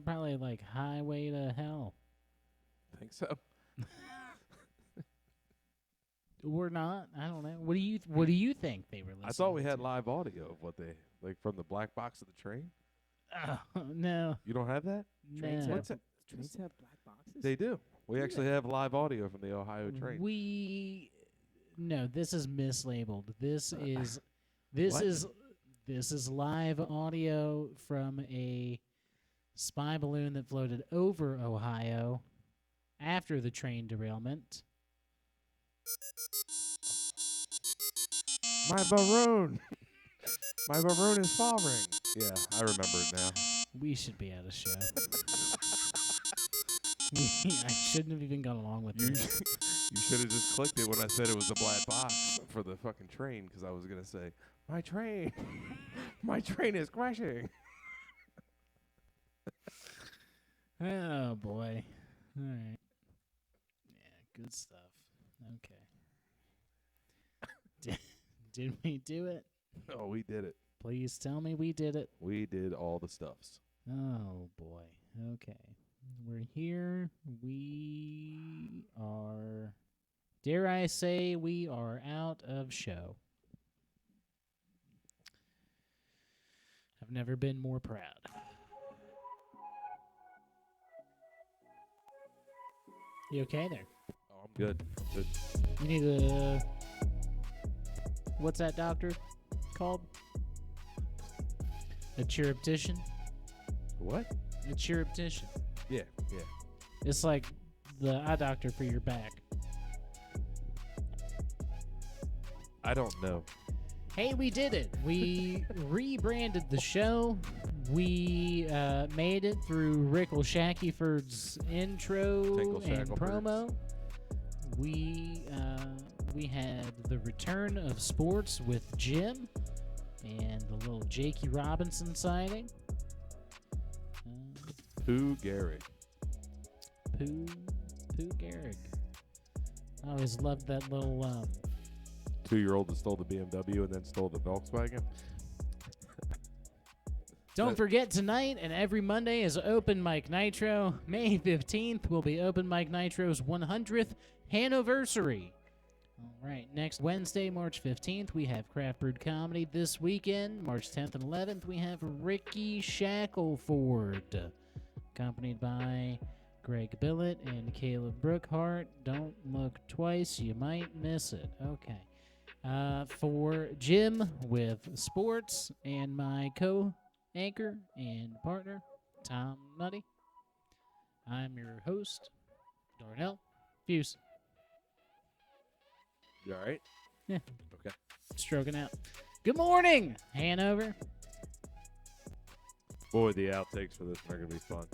[SPEAKER 2] Probably like Highway to Hell.
[SPEAKER 3] Think so?
[SPEAKER 2] Or not? I don't know. What do you think they were listening?
[SPEAKER 3] I thought we had
[SPEAKER 2] to?
[SPEAKER 3] live audio of what they like from the black box of the train.
[SPEAKER 2] No.
[SPEAKER 3] You don't have that?
[SPEAKER 4] Trains
[SPEAKER 2] No.
[SPEAKER 3] What's that?
[SPEAKER 4] Trains have black boxes?
[SPEAKER 3] They do. We actually have live audio from the Ohio train.
[SPEAKER 2] No, this is mislabeled. This
[SPEAKER 3] What?
[SPEAKER 2] is live audio from a spy balloon that floated over Ohio after the train derailment.
[SPEAKER 3] My maroon. My maroon is falling. Yeah, I remember it now.
[SPEAKER 2] We should be at a show. I shouldn't have even gone along with
[SPEAKER 3] You
[SPEAKER 2] this.
[SPEAKER 3] you should have just clicked it when I said it was the black box for the fucking train, because I was gonna say, "My train, my train is crashing."
[SPEAKER 2] Oh boy! All right. Yeah, good stuff. Okay. Did we do it?
[SPEAKER 3] Oh, we did it.
[SPEAKER 2] Please tell me we did it.
[SPEAKER 3] We did all the stuffs.
[SPEAKER 2] Oh boy. Okay. We're here. We are, dare I say, we are out of show. I've never been more proud. You okay there?
[SPEAKER 3] Oh, I'm good. Good.
[SPEAKER 2] You need a, what's that doctor called? A chirurgician?
[SPEAKER 3] What?
[SPEAKER 2] A chirurgician.
[SPEAKER 3] Yeah.
[SPEAKER 2] It's like the eye doctor for your back.
[SPEAKER 3] I don't know.
[SPEAKER 2] Hey, we did it. We rebranded the show. We made it through Rickey Shackleford's intro
[SPEAKER 3] Tinkle
[SPEAKER 2] and
[SPEAKER 3] Shackleford's.
[SPEAKER 2] promo. We had the return of sports with Jim and the little Jakey Robinson sighting.
[SPEAKER 3] Pooh Gehrig.
[SPEAKER 2] Pooh Gehrig. I always loved that little
[SPEAKER 3] 2-year-old that stole the BMW and then stole the Volkswagen.
[SPEAKER 2] Don't forget, tonight and every Monday is Open Mic Nitro. May 15th will be Open Mic Nitro's 100th Hanoversary. All right, next Wednesday, March 15th, we have Craft Brewed Comedy. This weekend, March 10th and 11th, we have Rickey Shackleford, accompanied by Greg Billett and Caleb Brookhart. Don't look twice, you might miss it. Okay. For Jim with sports and my co-anchor and partner, Tom Nutty, I'm your host, Darnell Fuson.
[SPEAKER 3] You all right?
[SPEAKER 2] Yeah.
[SPEAKER 3] Okay.
[SPEAKER 2] Stroking out. Good morning, Hanover.
[SPEAKER 3] Boy, the outtakes for this are going to be fun.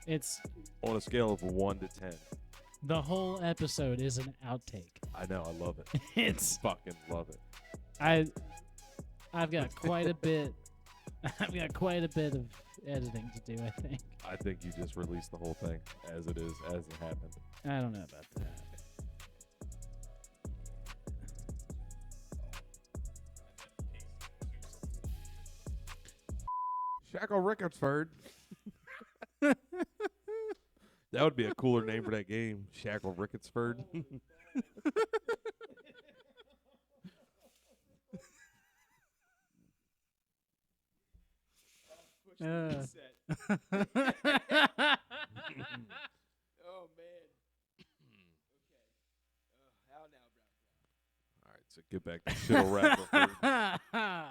[SPEAKER 2] It's
[SPEAKER 3] On a scale of 1 to 10.
[SPEAKER 2] the whole episode is an outtake.
[SPEAKER 3] I know. I love it.
[SPEAKER 2] It's
[SPEAKER 3] Fucking love it.
[SPEAKER 2] I've got quite a bit. I've got quite a bit of editing to do, I think.
[SPEAKER 3] I think you just released the whole thing as it is, as it happened.
[SPEAKER 2] I don't know about that.
[SPEAKER 3] Shackleford. That would be a cooler name for that game. Shackleford.
[SPEAKER 4] Oh man. Okay. How now, bro?
[SPEAKER 3] All right, so get back to Shackleford.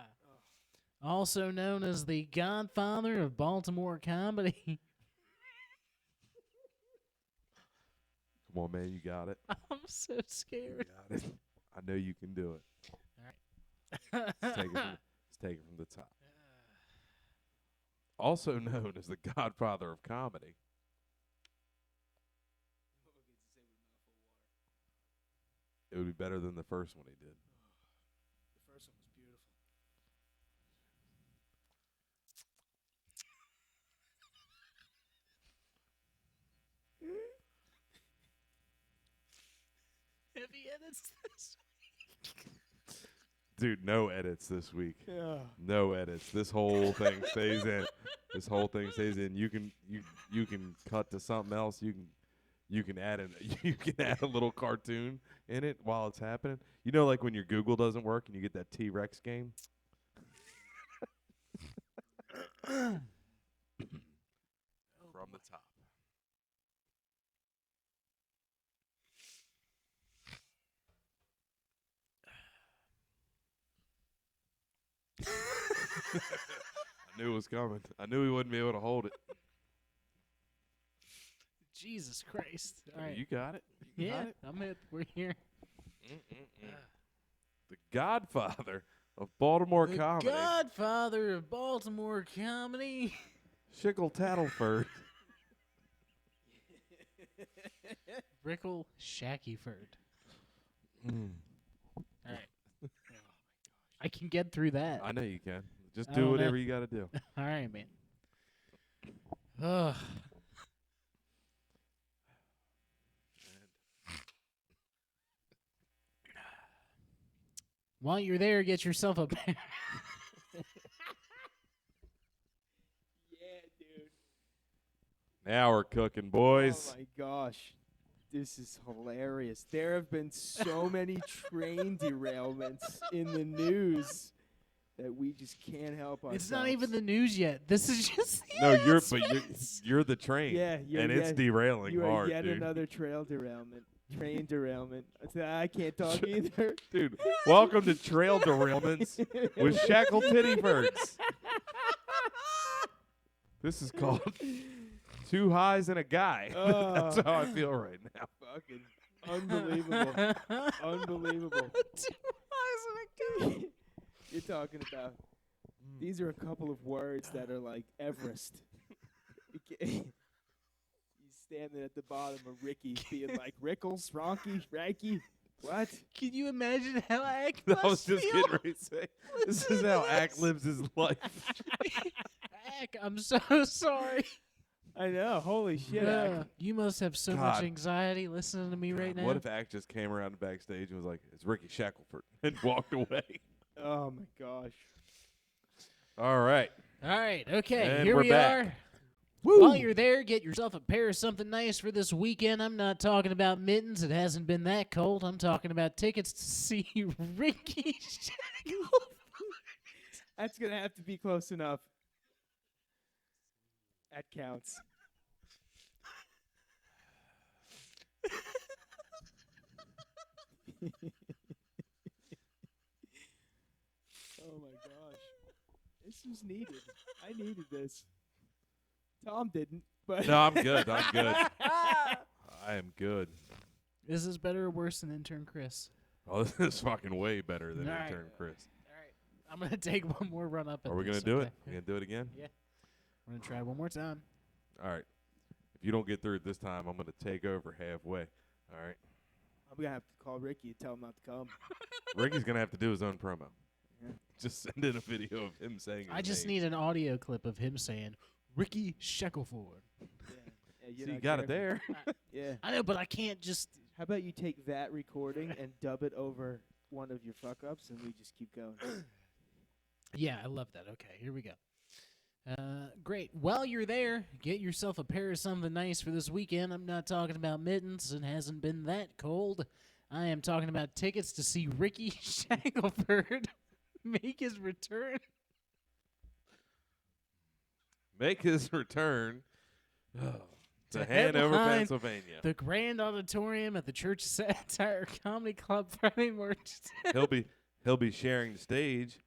[SPEAKER 2] Also known as the Godfather of Baltimore comedy.
[SPEAKER 3] Come on, man, you got it.
[SPEAKER 2] I'm so
[SPEAKER 3] You
[SPEAKER 2] scared.
[SPEAKER 3] got it. I know you can do it. Let's take it from the top. Also known as the Godfather of comedy. It would be better than the first one he did.
[SPEAKER 4] The first one was beautiful.
[SPEAKER 2] Heavy edits this.
[SPEAKER 3] Dude, no edits this week.
[SPEAKER 4] Yeah.
[SPEAKER 3] No edits. This whole thing stays in. This whole thing stays in. You can cut to something else. You can add a little cartoon in it while it's happening. You know, like when your Google doesn't work and you get that T-Rex game. From the top. I knew it was coming. I knew he wouldn't be able to hold it.
[SPEAKER 2] Jesus Christ. All right.
[SPEAKER 3] You got it. You
[SPEAKER 2] Yeah,
[SPEAKER 3] got it.
[SPEAKER 2] we're here.
[SPEAKER 3] The Godfather of Baltimore
[SPEAKER 2] The
[SPEAKER 3] comedy.
[SPEAKER 2] Godfather of Baltimore comedy.
[SPEAKER 3] Shackleford.
[SPEAKER 2] Rickle Shackleford.
[SPEAKER 3] Mm.
[SPEAKER 2] All right. I can get through that.
[SPEAKER 3] I know you can. Just
[SPEAKER 2] I
[SPEAKER 3] do
[SPEAKER 2] don't
[SPEAKER 3] whatever
[SPEAKER 2] know.
[SPEAKER 3] you got to do.
[SPEAKER 2] All right, man. Ugh. While you're there, get yourself a pair.
[SPEAKER 4] Yeah, dude.
[SPEAKER 3] Now we're cooking, boys.
[SPEAKER 4] Oh my gosh. This is hilarious. There have been so many train derailments in the news that we just can't help ourselves.
[SPEAKER 2] It's not even the news yet. This is just the
[SPEAKER 3] No, you're
[SPEAKER 2] announcements.
[SPEAKER 3] the train.
[SPEAKER 4] Yeah,
[SPEAKER 3] and it's derailing
[SPEAKER 4] You are
[SPEAKER 3] hard,
[SPEAKER 4] yet
[SPEAKER 3] dude.
[SPEAKER 4] another train derailment. I can't talk either.
[SPEAKER 3] Dude, welcome to Trail Derailments with Shackle Tittyfirds. This is called Two Highs and a Guy. That's how I feel right now.
[SPEAKER 4] Fucking unbelievable. Unbelievable. You're talking about, these are a couple of words that are like Everest. He's standing at the bottom of Rickey being like, Rickles, Ronky, Ranky, what?
[SPEAKER 2] Can you imagine how Ack
[SPEAKER 3] I was
[SPEAKER 2] must
[SPEAKER 3] just
[SPEAKER 2] feel?
[SPEAKER 3] getting ready to say, this is how Ack lives his life.
[SPEAKER 2] Ack, I'm so sorry.
[SPEAKER 4] I know, holy shit.
[SPEAKER 2] You must have so much
[SPEAKER 3] God.
[SPEAKER 2] anxiety listening to me right now.
[SPEAKER 3] What if Ack just came around the backstage and was like, it's Rickey Shackleford, and walked away?
[SPEAKER 4] Oh my gosh.
[SPEAKER 3] All right.
[SPEAKER 2] All right, okay,
[SPEAKER 3] And
[SPEAKER 2] here
[SPEAKER 3] we're
[SPEAKER 2] we
[SPEAKER 3] back.
[SPEAKER 2] are. While you're there, get yourself a pair of something nice for this weekend. I'm not talking about mittens. It hasn't been that cold. I'm talking about tickets to see Rickey Shackleford.
[SPEAKER 4] That's going to have to be close enough. That counts. Oh my gosh. This was needed. I needed this. Tom didn't, but
[SPEAKER 3] No, I'm good. I'm good. I am good.
[SPEAKER 2] Is this better or worse than intern Chris?
[SPEAKER 3] Oh, this is fucking way better than
[SPEAKER 2] All right.
[SPEAKER 3] intern Chris.
[SPEAKER 2] All right. I'm going to take one more run up at
[SPEAKER 3] Are we
[SPEAKER 2] this,
[SPEAKER 3] gonna do
[SPEAKER 2] okay?
[SPEAKER 3] it? We gonna do it again?
[SPEAKER 2] Yeah. We're going to try one more time.
[SPEAKER 3] All right. If you don't get through it this time, I'm gonna take over halfway. All right.
[SPEAKER 4] I'm gonna have to call Ricky and tell him not to come.
[SPEAKER 3] Ricky's gonna have to do his own promo.
[SPEAKER 4] Yeah.
[SPEAKER 3] Just send in a video of him saying.
[SPEAKER 2] I just need an audio clip of him saying, Rickey Shackleford.
[SPEAKER 4] Yeah,
[SPEAKER 3] So you got it there.
[SPEAKER 4] Yeah.
[SPEAKER 2] I know, but I can't just.
[SPEAKER 4] How about you take that recording and dub it over one of your fuck ups, and we just keep going.
[SPEAKER 2] Yeah, I love that. Okay, here we go. Great. While you're there, get yourself a pair of something nice for this weekend. I'm not talking about mittens. It hasn't been that cold. I am talking about tickets to see Rickey Shackleford make his return.
[SPEAKER 3] Make his return to
[SPEAKER 2] To
[SPEAKER 3] Hanover,
[SPEAKER 2] headline
[SPEAKER 3] Pennsylvania.
[SPEAKER 2] The Grand Auditorium at the Church of Satire Comedy Club Friday, March 10th.
[SPEAKER 3] He'll be sharing the stage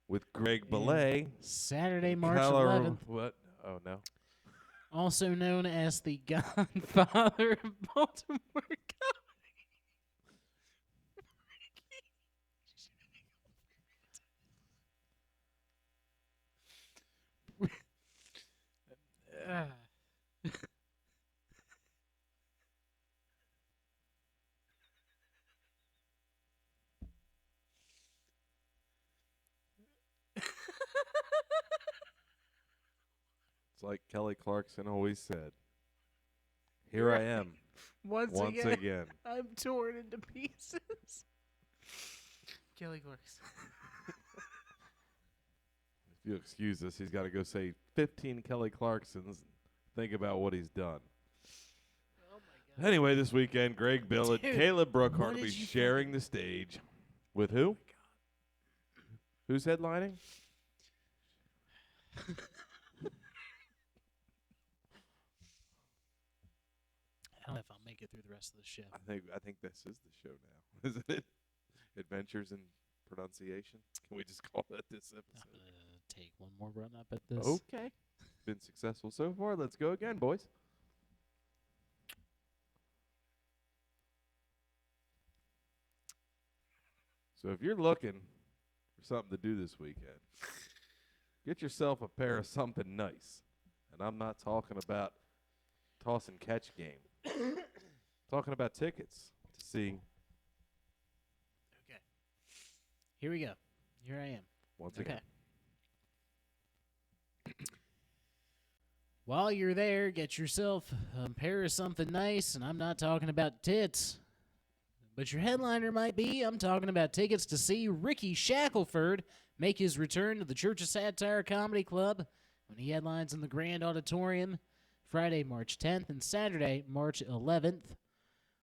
[SPEAKER 3] with Greg Belay.
[SPEAKER 2] Saturday, March 11th.
[SPEAKER 3] What? Oh no.
[SPEAKER 2] Also known as the Godfather of Baltimore comedy.
[SPEAKER 3] It's like Kelly Clarkson always said. Here I am
[SPEAKER 2] Once
[SPEAKER 3] once again.
[SPEAKER 2] I'm torn into pieces. Kelly Clarkson.
[SPEAKER 3] If you excuse us, he's got to go say 15 Kelly Clarksons. Think about what he's done.
[SPEAKER 2] Oh my God.
[SPEAKER 3] Anyway, this weekend, Greg Billett,
[SPEAKER 2] Dude,
[SPEAKER 3] Caleb
[SPEAKER 2] what
[SPEAKER 3] Brookhart will
[SPEAKER 2] did
[SPEAKER 3] be
[SPEAKER 2] you
[SPEAKER 3] sharing the stage. With who? Who's headlining?
[SPEAKER 2] I don't know if I'll make it through the rest of the show.
[SPEAKER 3] I think this is the show now, isn't it? Adventures in Pronunciation. Can we just call that this
[SPEAKER 2] I'm
[SPEAKER 3] episode?
[SPEAKER 2] gonna take one more run up at this.
[SPEAKER 3] Okay. Been successful so far. Let's go again, boys. So if you're looking for something to do this weekend, get yourself a pair of something nice. And I'm not talking about toss and catch game. Talking about tickets to see
[SPEAKER 2] Okay. Here we go. Here I am.
[SPEAKER 3] once
[SPEAKER 2] Okay.
[SPEAKER 3] again.
[SPEAKER 2] While you're there, get yourself a pair of something nice, and I'm not talking about tits. But your headliner might be. I'm talking about tickets to see Rickey Shackleford make his return to the Church of Satire Comedy Club when he headlines in the Grand Auditorium Friday, March 10th and Saturday, March 11th.